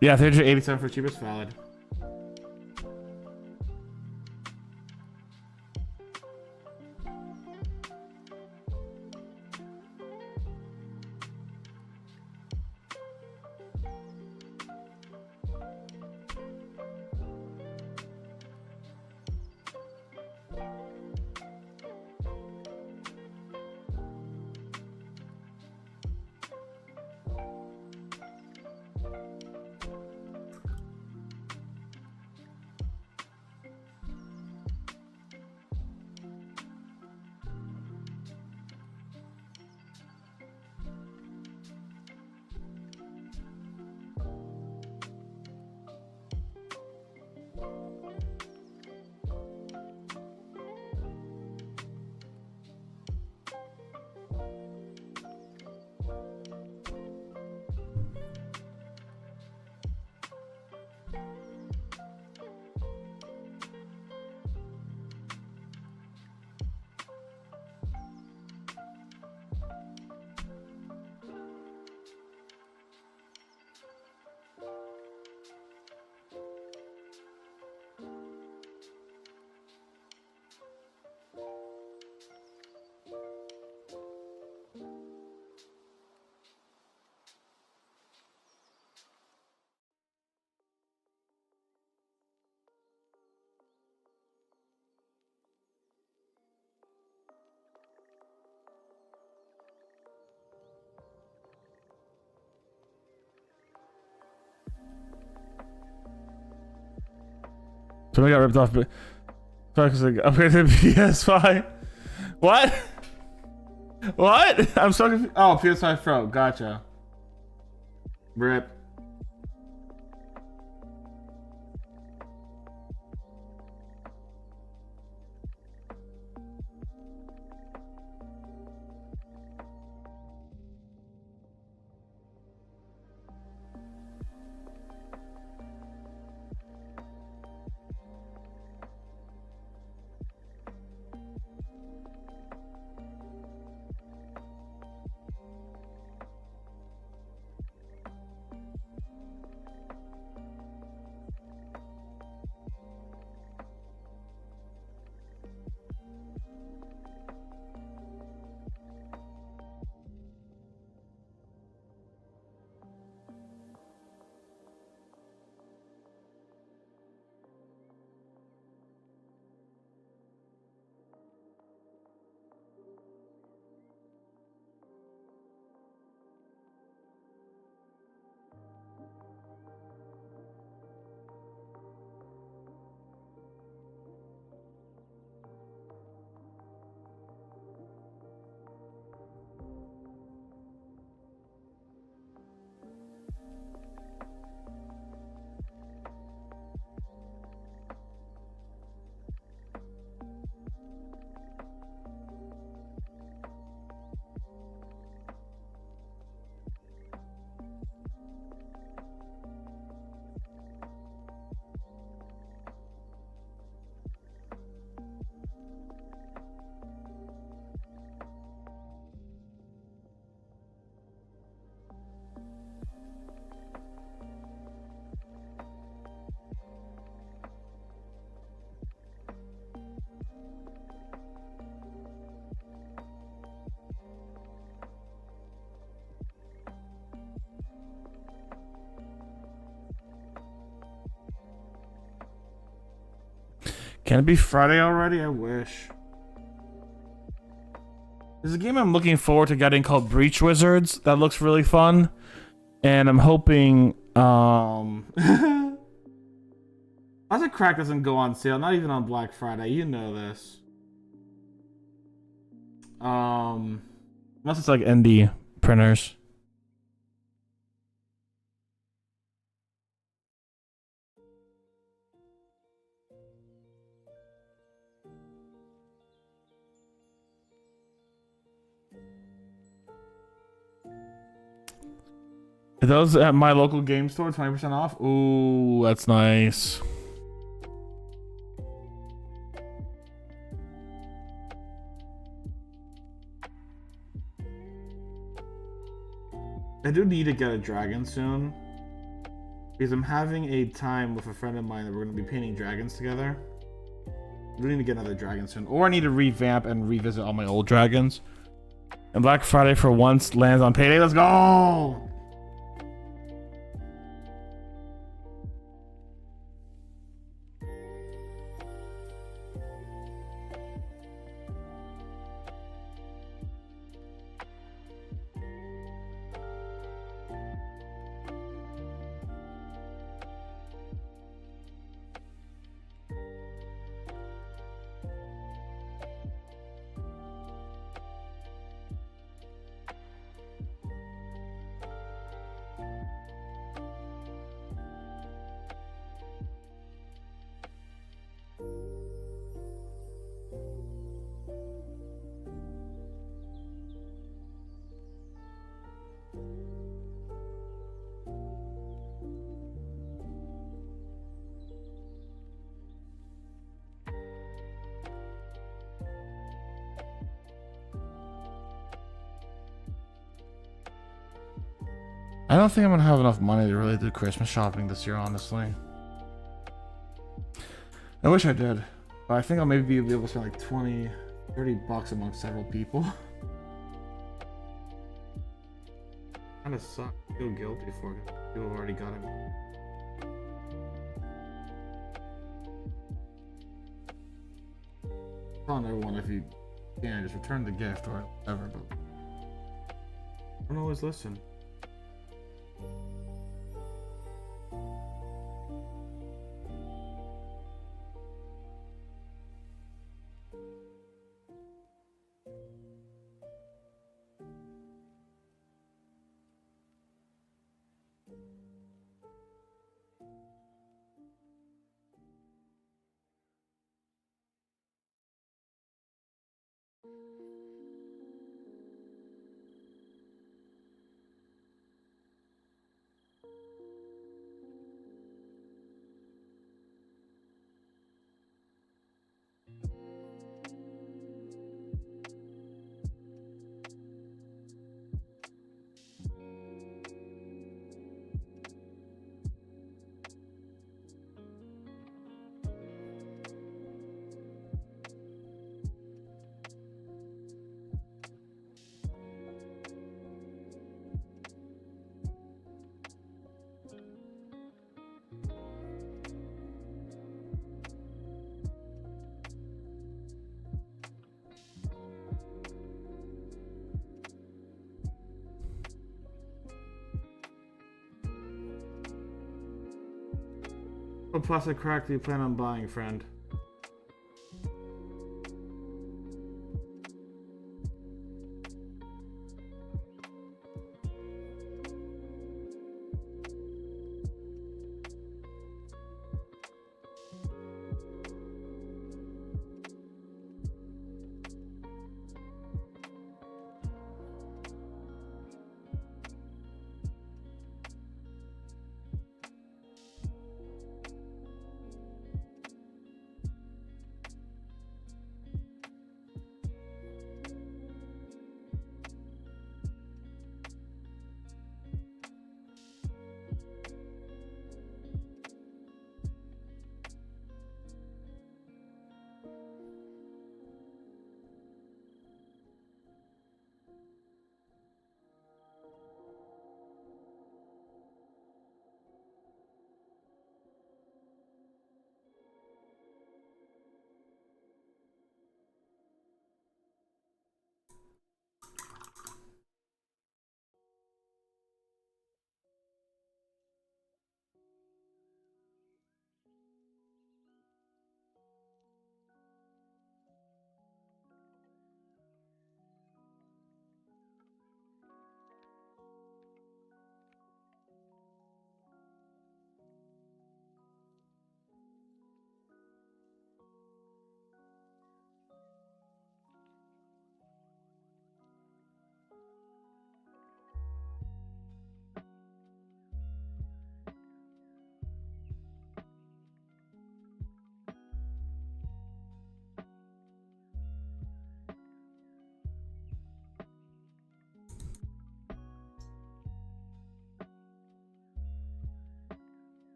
Yeah, 387 for cheapest, valid. Somebody got ripped off, but sorry, because I upgraded to PS5. What? What? I'm so confused. Oh, PS5 Pro. Gotcha. Rip. Can it be Friday already? I wish. There's a game I'm looking forward to getting called Breach Wizards that looks really fun. And I'm hoping How's a crack doesn't go on sale, not even on Black Friday, you know this. Unless it's like indie printers. Those at my local game store, 20% off. Ooh, that's nice. I do need to get a dragon soon. Because I'm having a time with a friend of mine that we're going to be painting dragons together. I do need to get another dragon soon. Or I need to revamp and revisit all my old dragons. And Black Friday for once lands on payday. Let's go! I don't think I'm gonna have enough money to really do Christmas shopping this year, honestly. I wish I did, but I think I'll maybe be able to spend like 20, 30 bucks among several people. Kinda suck. I feel guilty for it. People have already got it. I'm telling everyone if you can, just return the gift or whatever, but don't always listen. What plastic crack do you plan on buying, friend?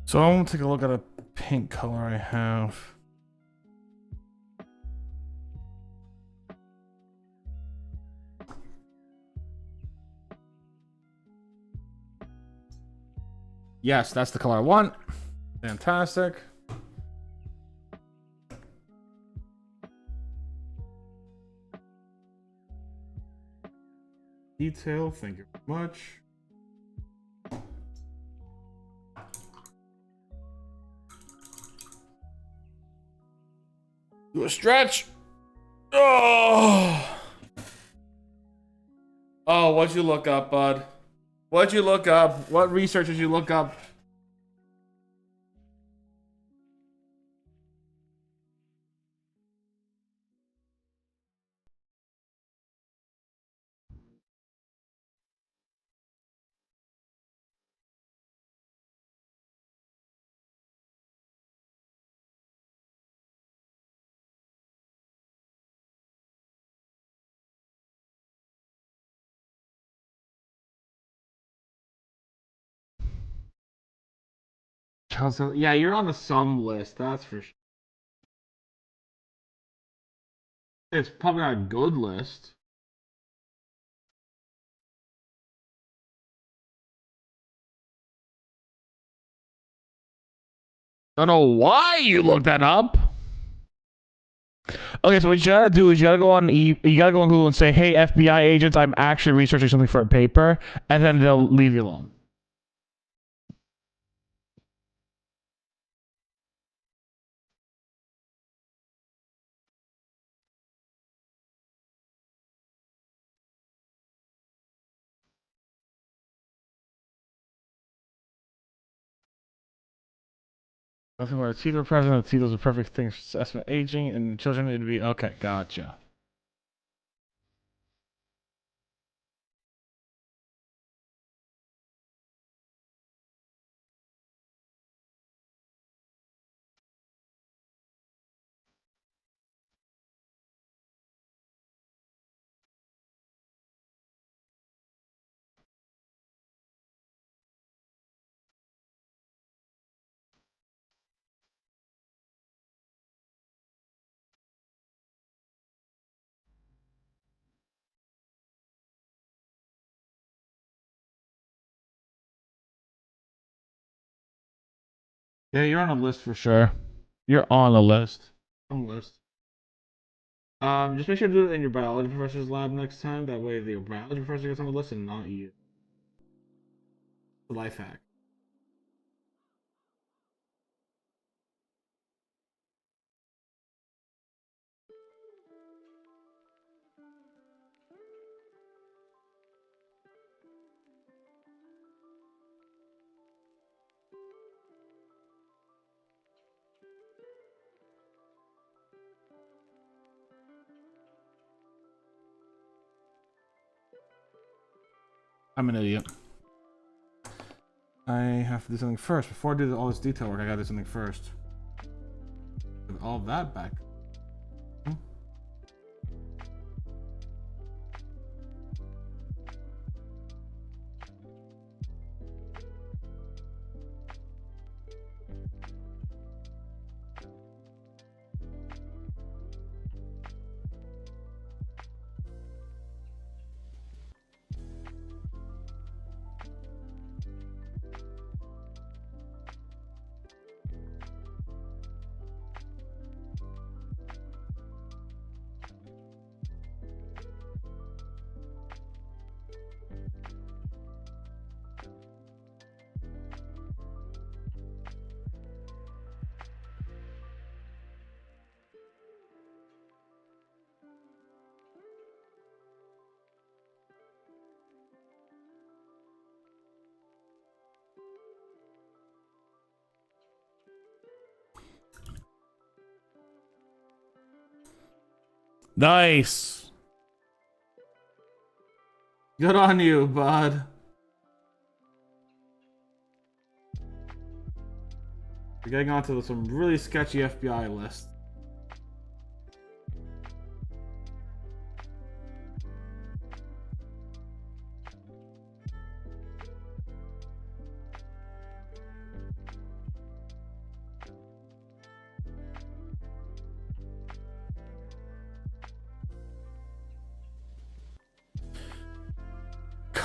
So I'm gonna take a look at a paint color I have. Yes, that's the color I want. Fantastic. Detail, thank you very much. Do a stretch. Oh. Oh, what'd you look up, bud? What'd you look up? What research did you look up? Yeah, you're on the some list, that's for sure. It's probably not a good list. Don't know why you looked that up. Okay, so what you gotta do is you gotta go on Google and say, "Hey, FBI agents, I'm actually researching something for a paper," and then they'll leave you alone. Nothing where the teeth are present. The teeth is a perfect thing for assessment aging, and children it'd be okay. Gotcha. Yeah, you're on a list for sure. You're on a list. On a list. Just make sure to do it in your biology professor's lab next time. That way, the biology professor gets on the list and not you. Life hack. I'm an idiot. I have to do something first. Before I do all this detail work, I gotta do something first. With all that back. Nice. Good on you, bud. We're getting onto some really sketchy FBI lists.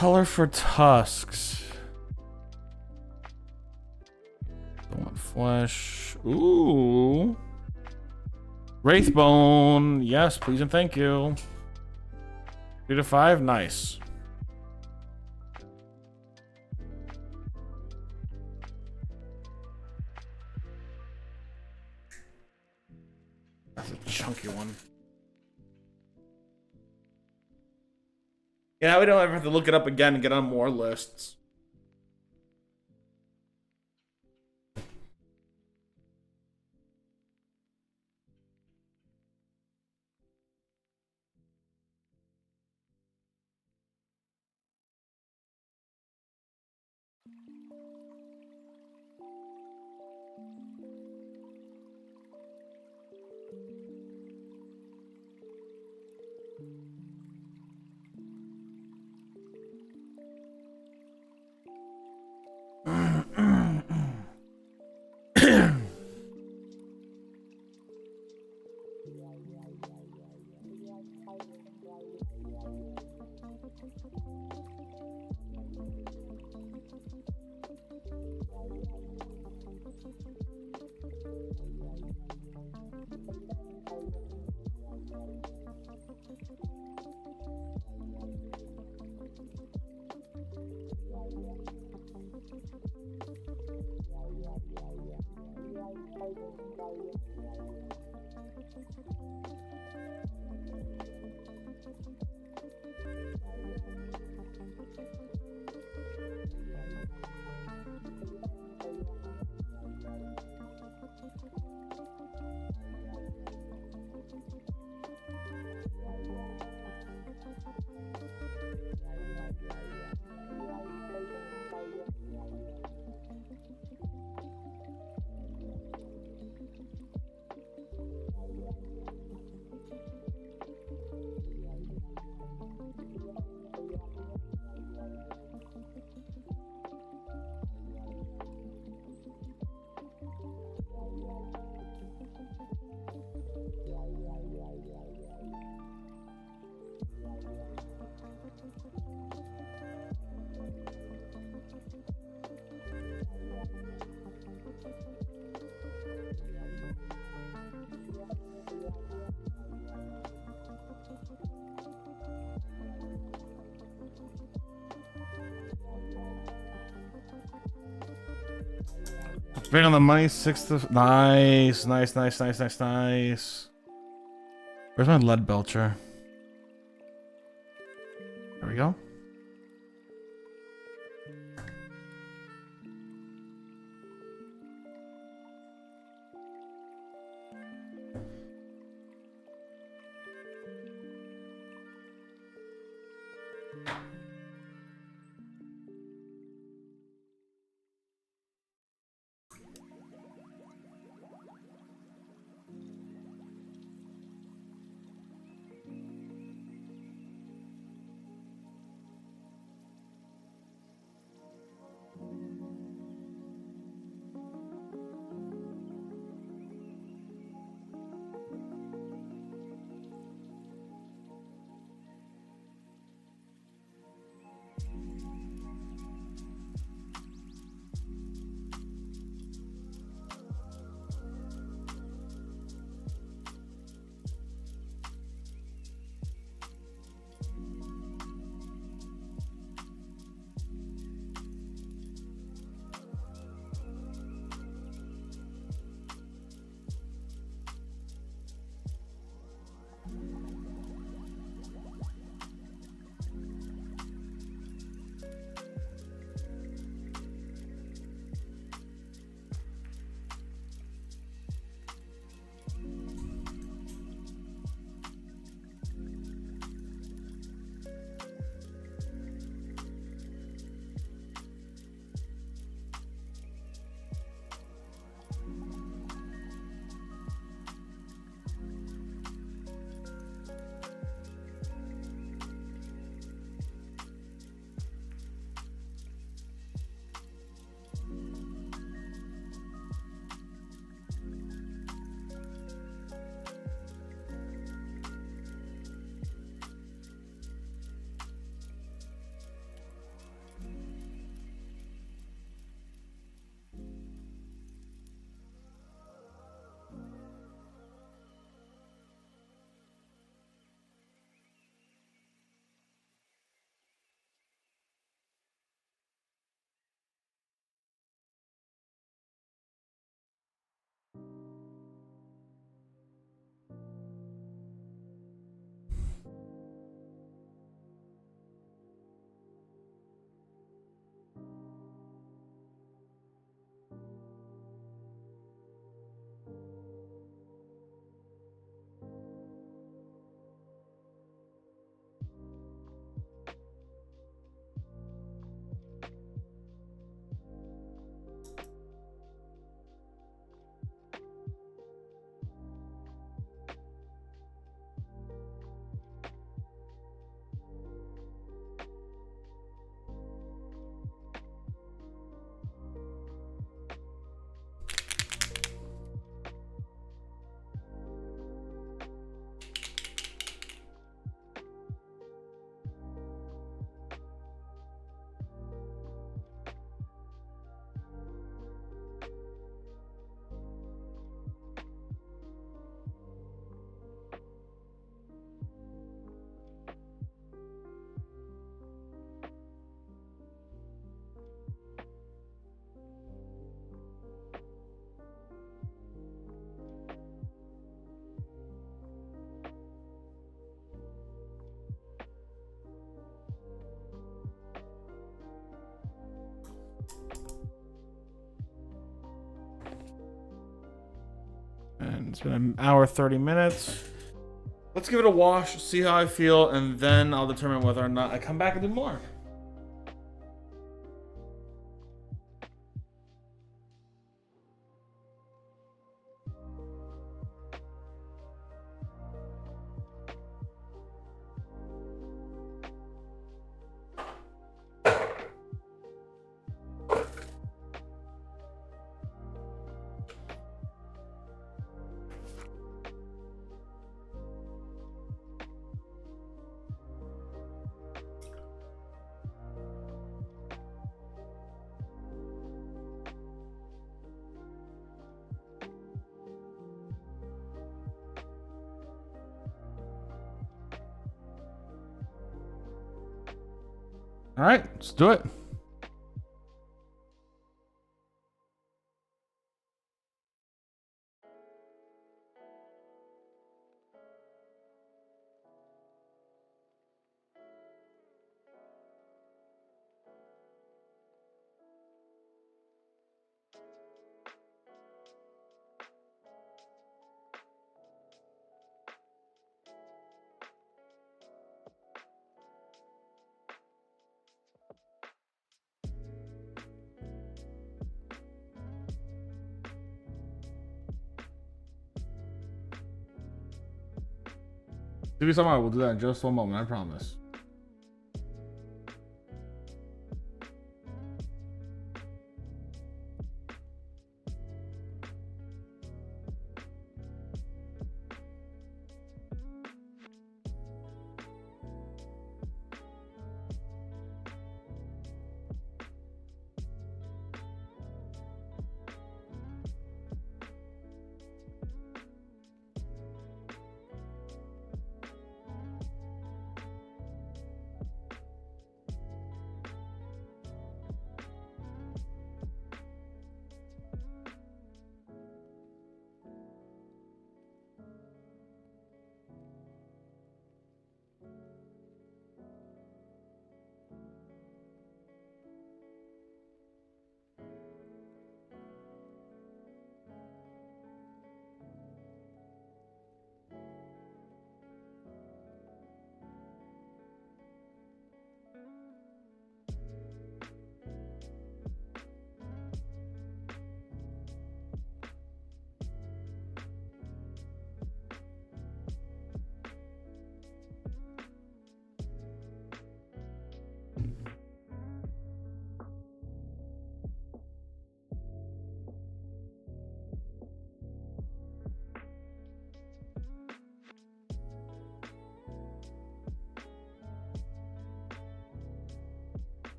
color for tusks? Don't want flesh. Ooh. Wraithbone. Yes, please and thank you. 3 to 5. Nice. That's a chunky one. Yeah, we don't ever have to look it up again and get on more lists. Bring on the money. 6 to... Nice. Nice, nice, nice, nice, nice. Where's my lead belcher? There we go. And it's been an hour 30 minutes. Let's give it a wash, see how I feel, and then I'll determine whether or not I come back and do more. All right, let's do it. Give me some. We'll do that in just one moment, I promise.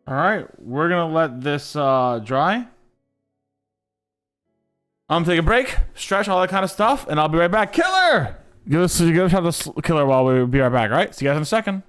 All right, we're gonna let this dry. I'm taking a break, stretch, all that kind of stuff, and I'll be right back. Killer! Give us have this killer while we be right back, all right? See you guys in a second.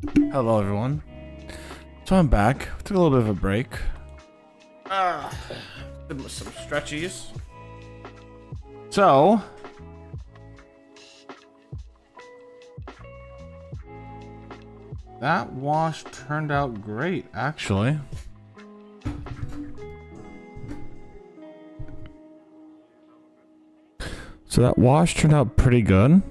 Hello, everyone. So I'm back. Took a little bit of a break. Did some stretchies. So that wash turned out great, actually. So that wash turned out pretty good.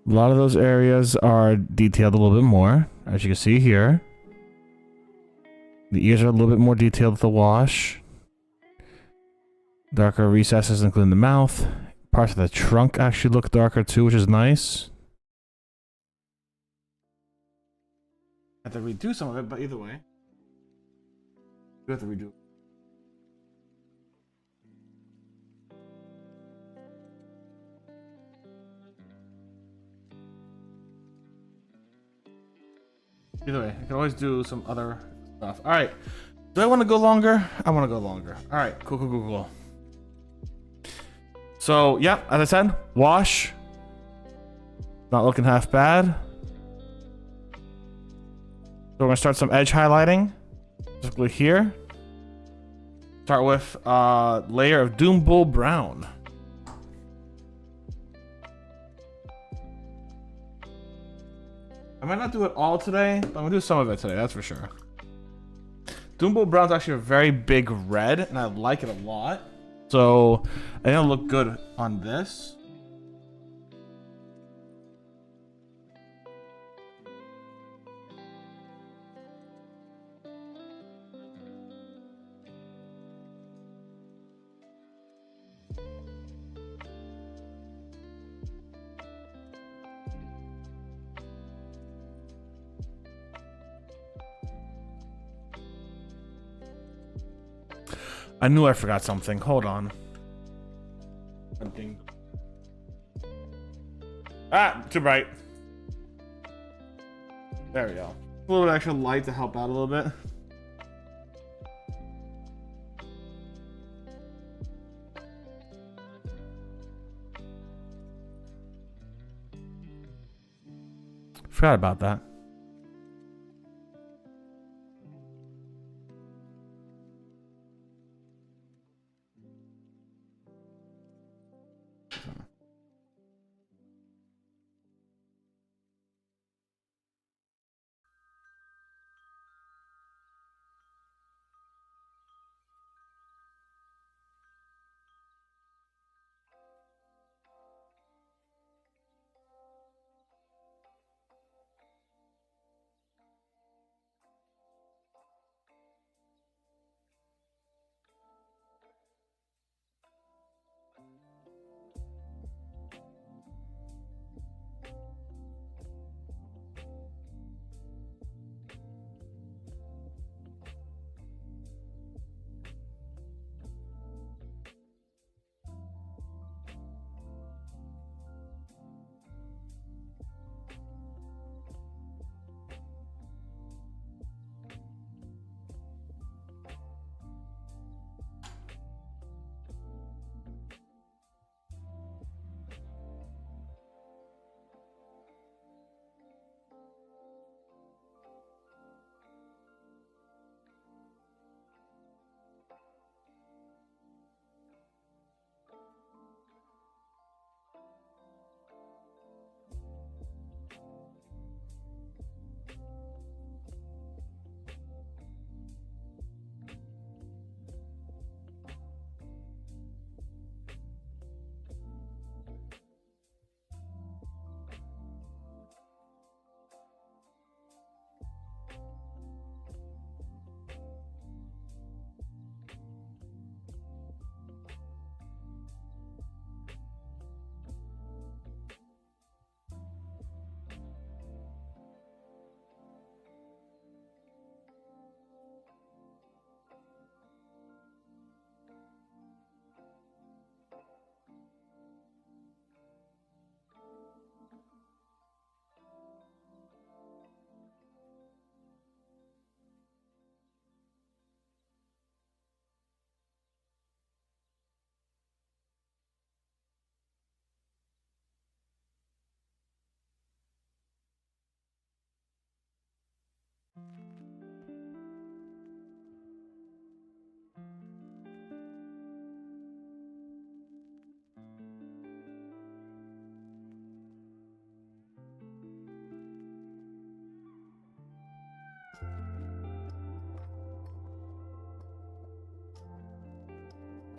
A lot of those areas are detailed a little bit more, as you can see here. The ears are a little bit more detailed with the wash. Darker recesses, including the mouth. Parts of the trunk actually look darker too, which is nice. I have to redo some of it, but either way. We have to redo. Either way, I can always do some other stuff. Alright. Do I want to go longer? I want to go longer. Alright, cool. So, yeah, as I said, wash. Not looking half bad. So we're going to start some edge highlighting. Specifically here. Start with a layer of Doom Bull Brown. I might not do it all today, but I'm going to do some of it today, that's for sure. Doom Bull Brown's actually a very big red, and I like it a lot. So, I think it'll look good on this. I knew I forgot something. Hold on. Ah, too bright. There we go. A little bit extra light to help out a little bit. Forgot about that.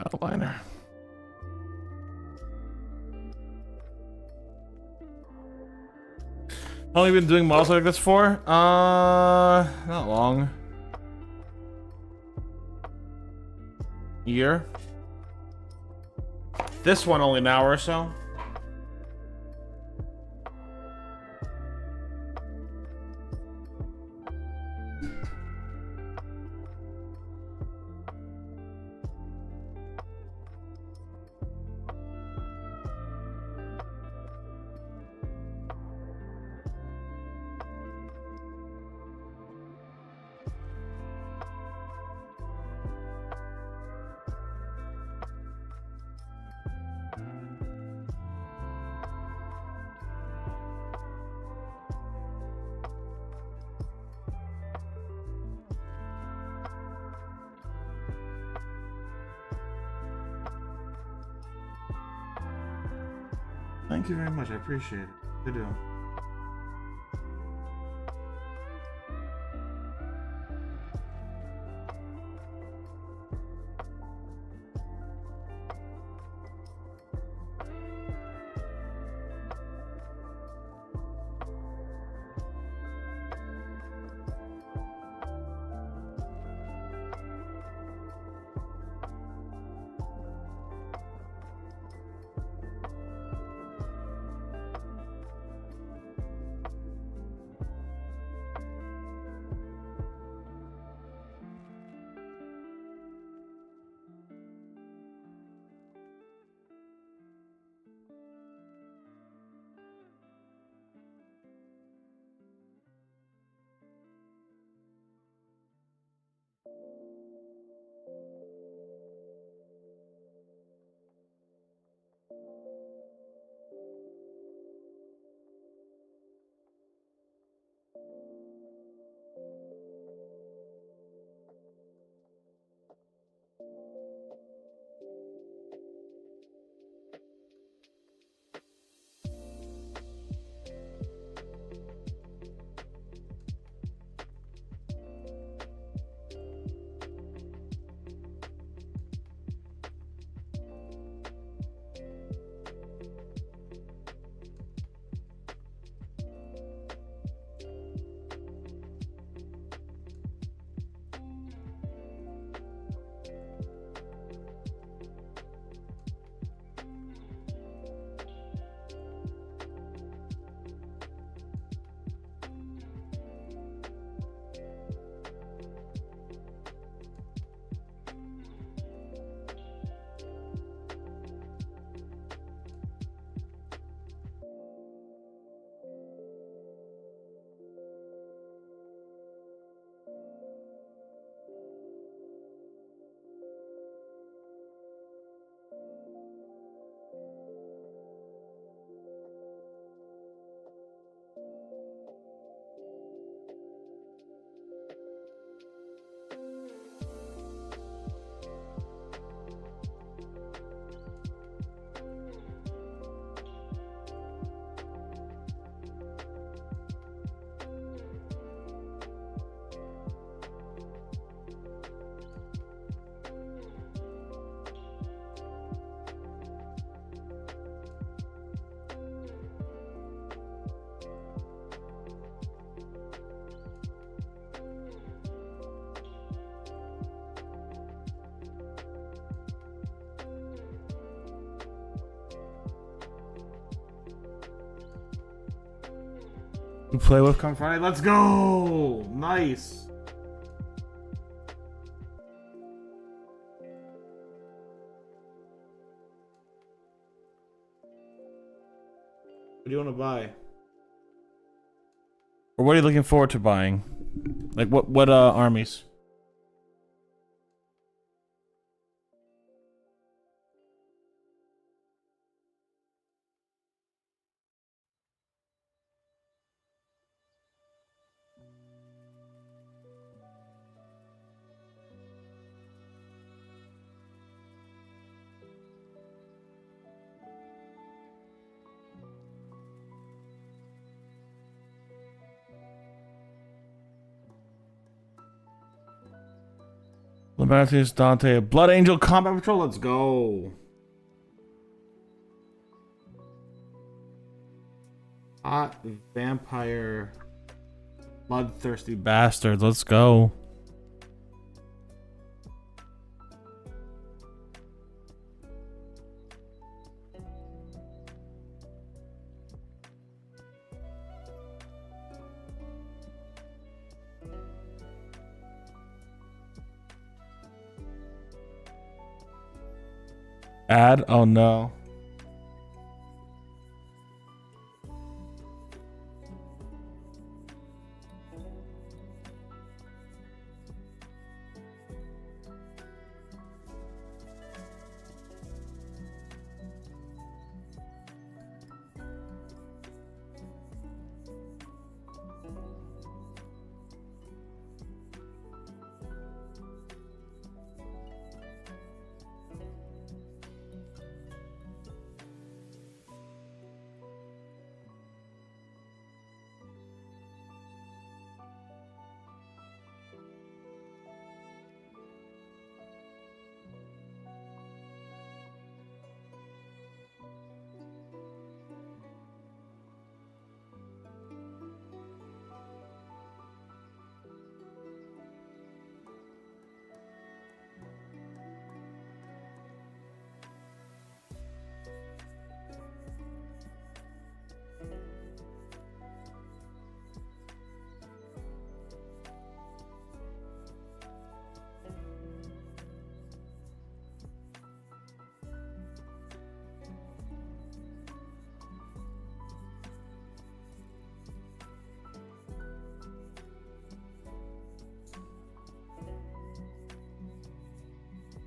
outliner. How long have you been doing models like this for? Not long. Year. This one only an hour or so. Thank you very much. I appreciate it. I do. You play with come Friday? Let's go! Nice! What do you want to buy? Or what are you looking forward to buying? Like what armies? Lambertus Dante, Blood Angel Combat Patrol. Let's go. Hot Vampire Bloodthirsty Bastards. Let's go. Add? Oh no.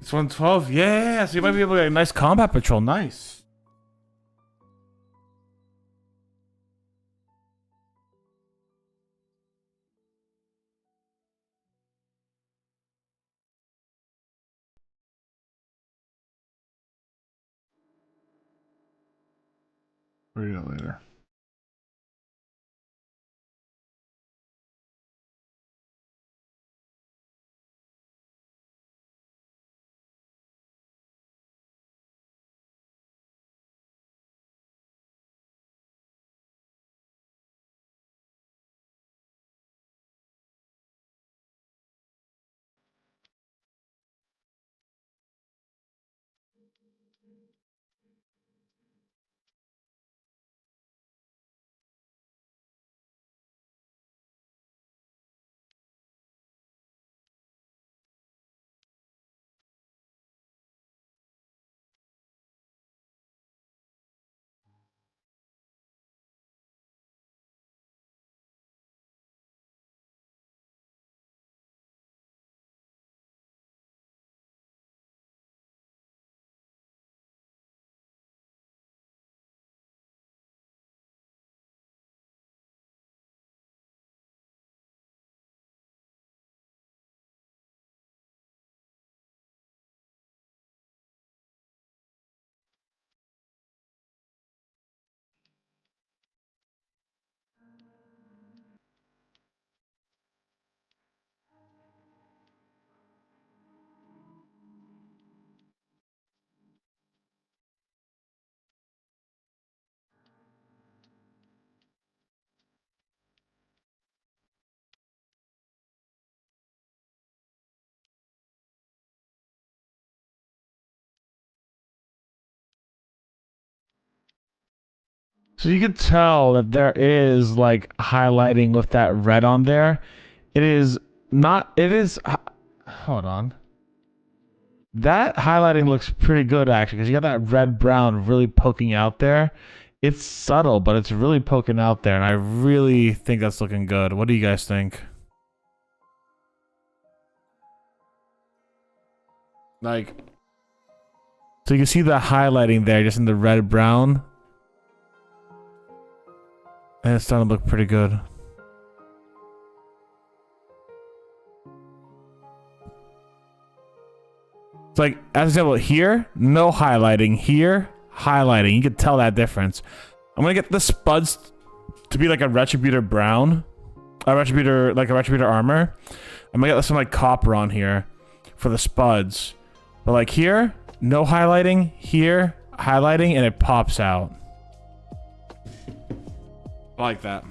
It's 112. Yeah, so you might be able to get a nice combat patrol. Nice. Read it later. So you can tell that there is like highlighting with that red on there. It is not, it is, hold on. That highlighting looks pretty good actually because you got that red brown really poking out there. It's subtle, but it's really poking out there, and I really think that's looking good. What do you guys think? Like, so you can see the highlighting there just in the red brown. And it's starting to look pretty good. It's like, as example, here, no highlighting. Here, highlighting. You can tell that difference. I'm gonna get the spuds to be like a Retributor brown. A Retributor, like a Retributor armor. I'm gonna get some like copper on here for the spuds. But like here, no highlighting. Here, highlighting, and it pops out. I like that.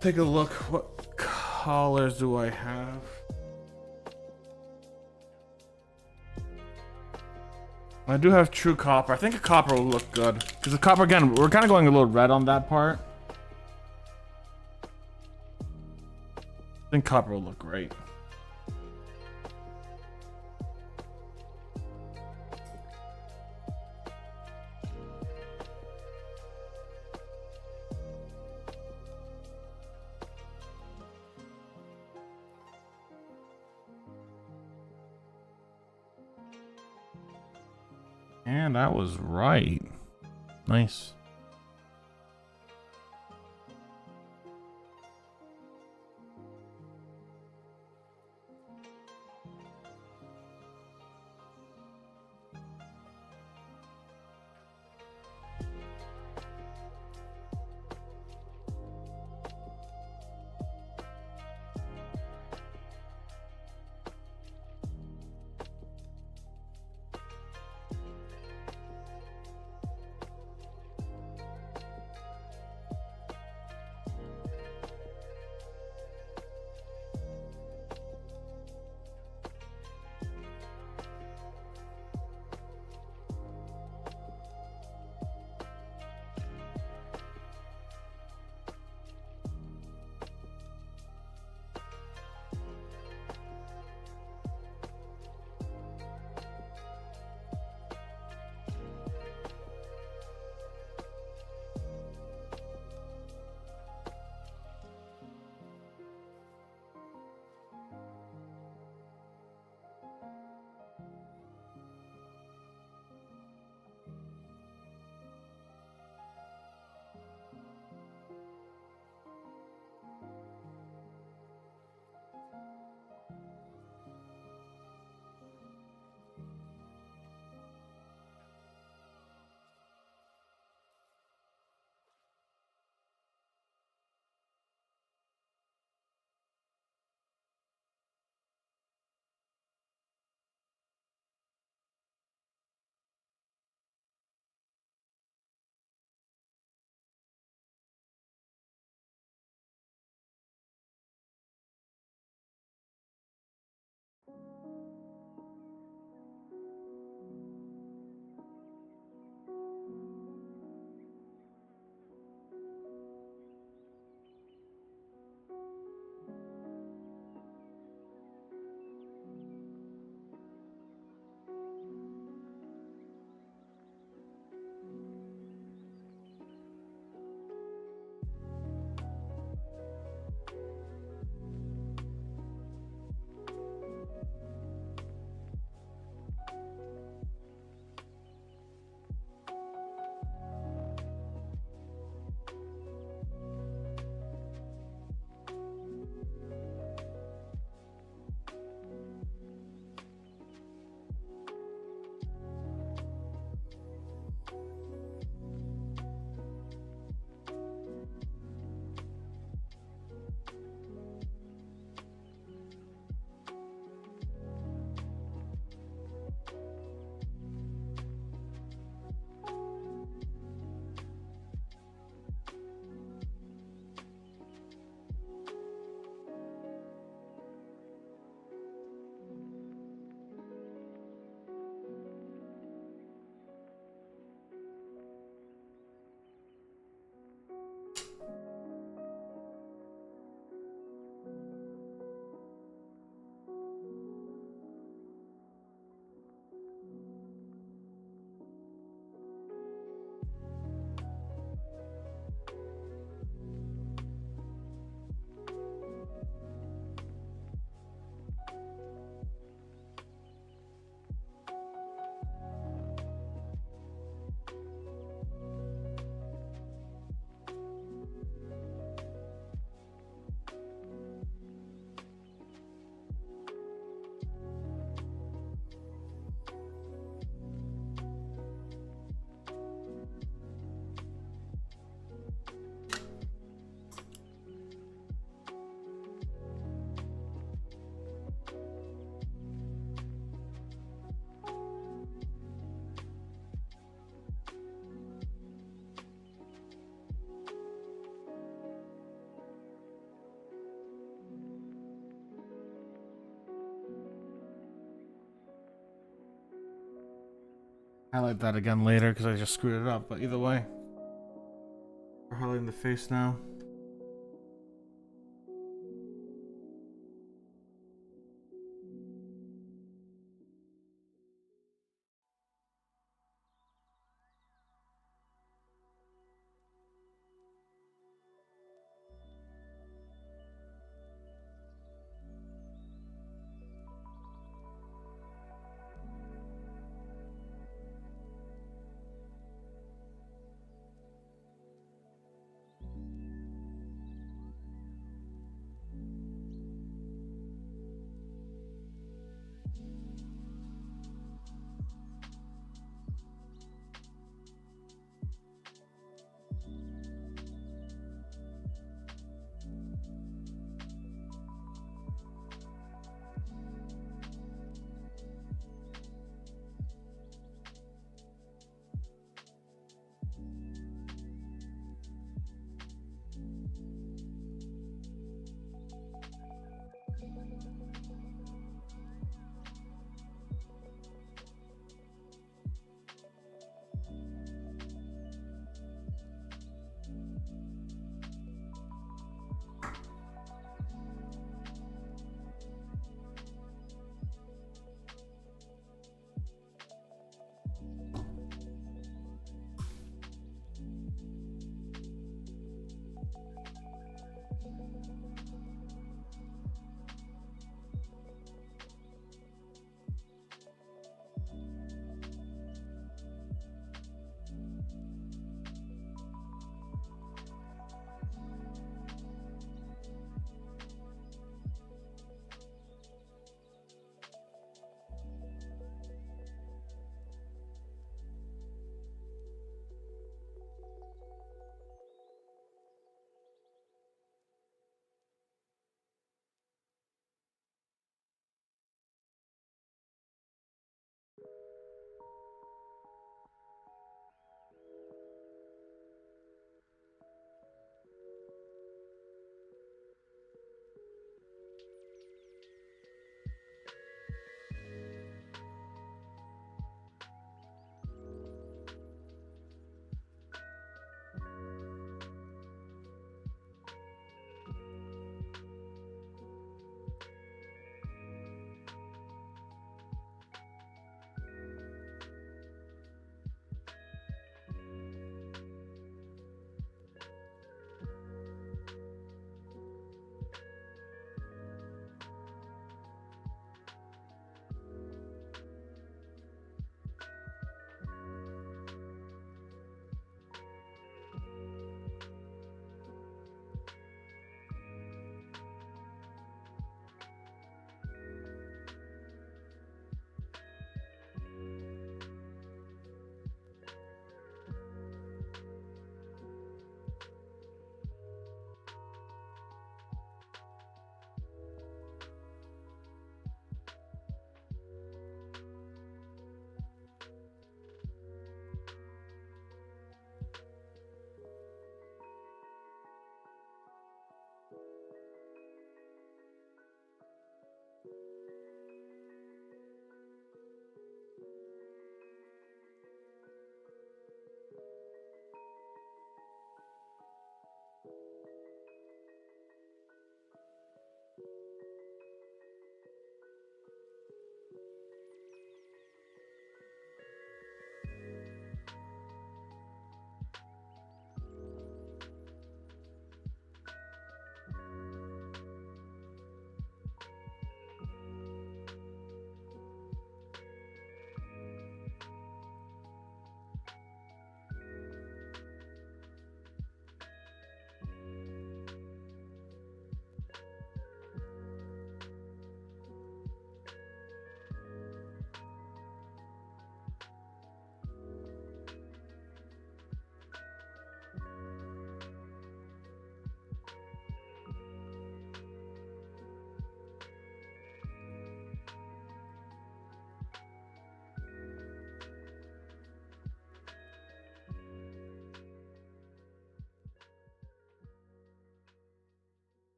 Take a look. What colors do I have? I do have true copper. I think a copper will look good. Because the copper, again, we're kind of going a little red on that part. I think copper will look great. And that was right. Nice. highlight that again later because I just screwed it up. But either way, we're highlighting the face now.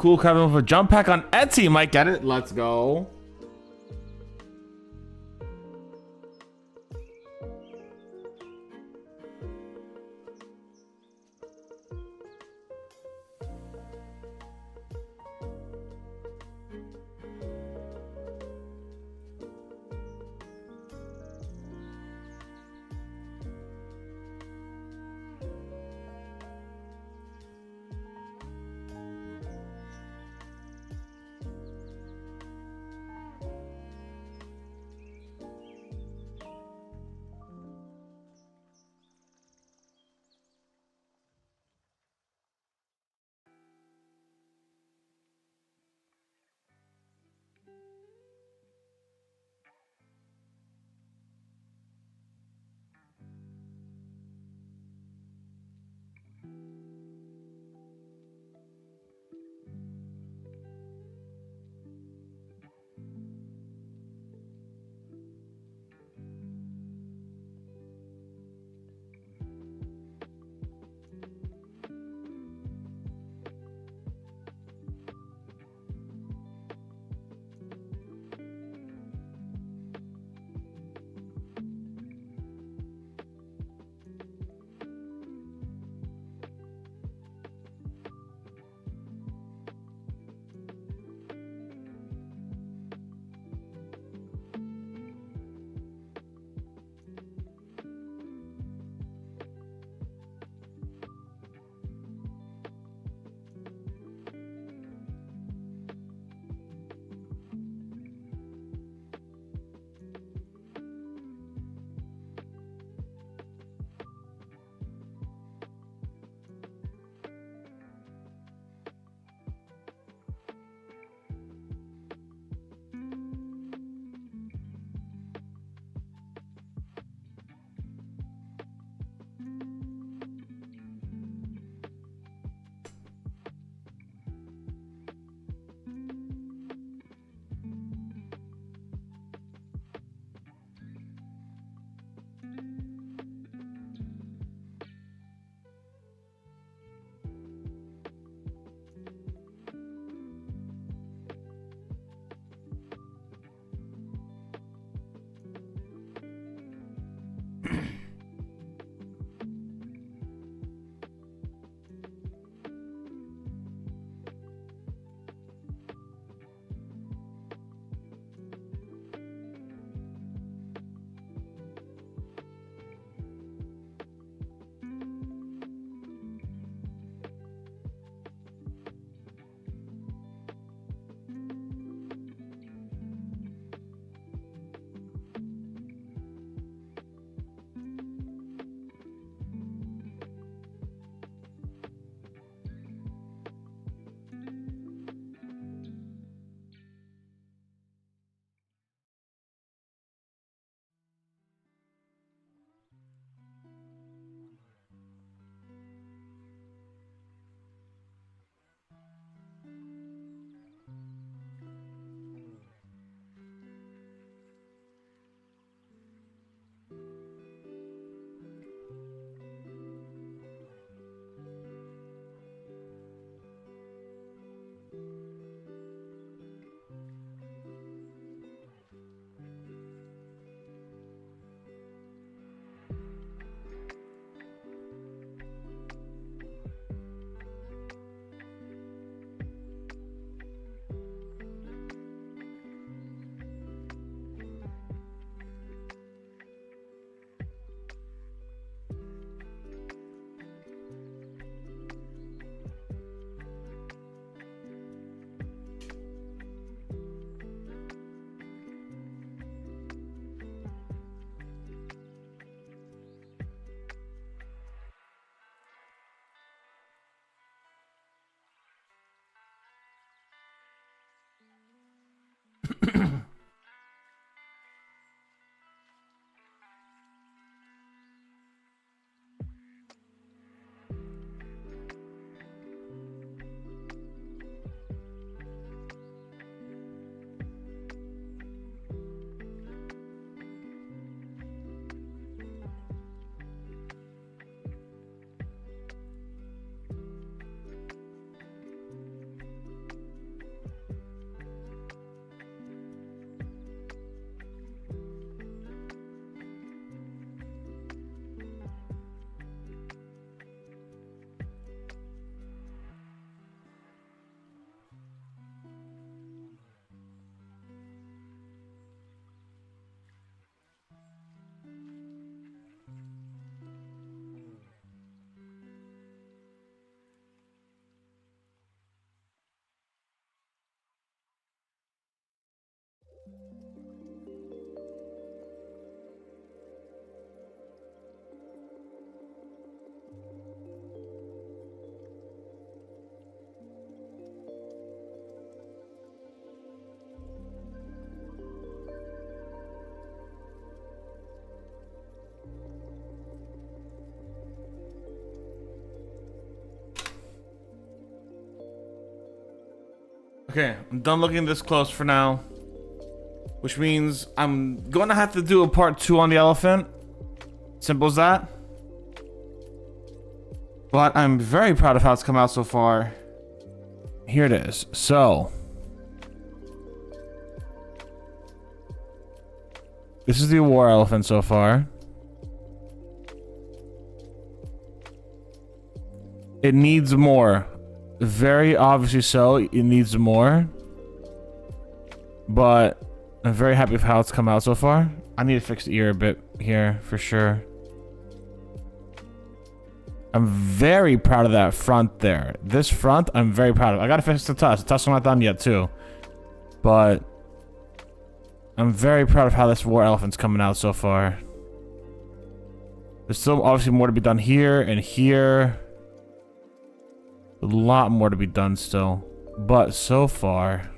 Cool Kevin with a jump pack on Etsy. Might get it. Let's go. Okay, I'm done looking this close for now. Which means I'm gonna have to do a part 2 on the elephant. Simple as that. But I'm very proud of how it's come out so far. Here it is. So this is the war elephant so far. It needs more. Very obviously so. It needs more. But I'm very happy with how it's come out so far. I need to fix the ear a bit here for sure. I'm very proud of that front there. This front, I'm very proud of. I gotta fix the tusk. The tusk's not done yet too. But I'm very proud of how this war elephant's coming out so far. There's still obviously more to be done here and here. A lot more to be done still. But so far,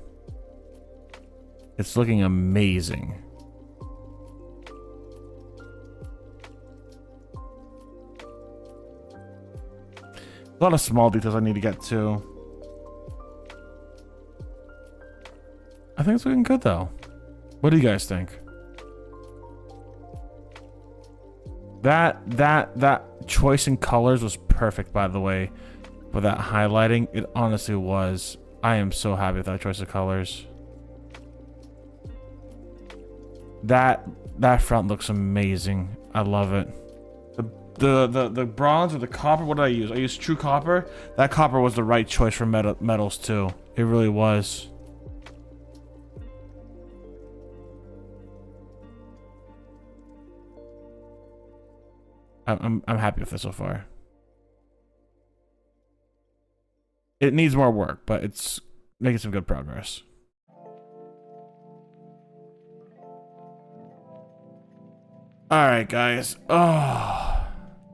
it's looking amazing. A lot of small details I need to get to. I think it's looking good though. What do you guys think? That choice in colors was perfect, by the way. For that highlighting, it honestly was. I am so happy with that choice of colors. That front looks amazing. I love it. The bronze or the copper, what did I use? I used true copper. That copper was the right choice for metals too. It really was. I'm happy with this so far. It needs more work, but it's making some good progress. All right, guys. Oh.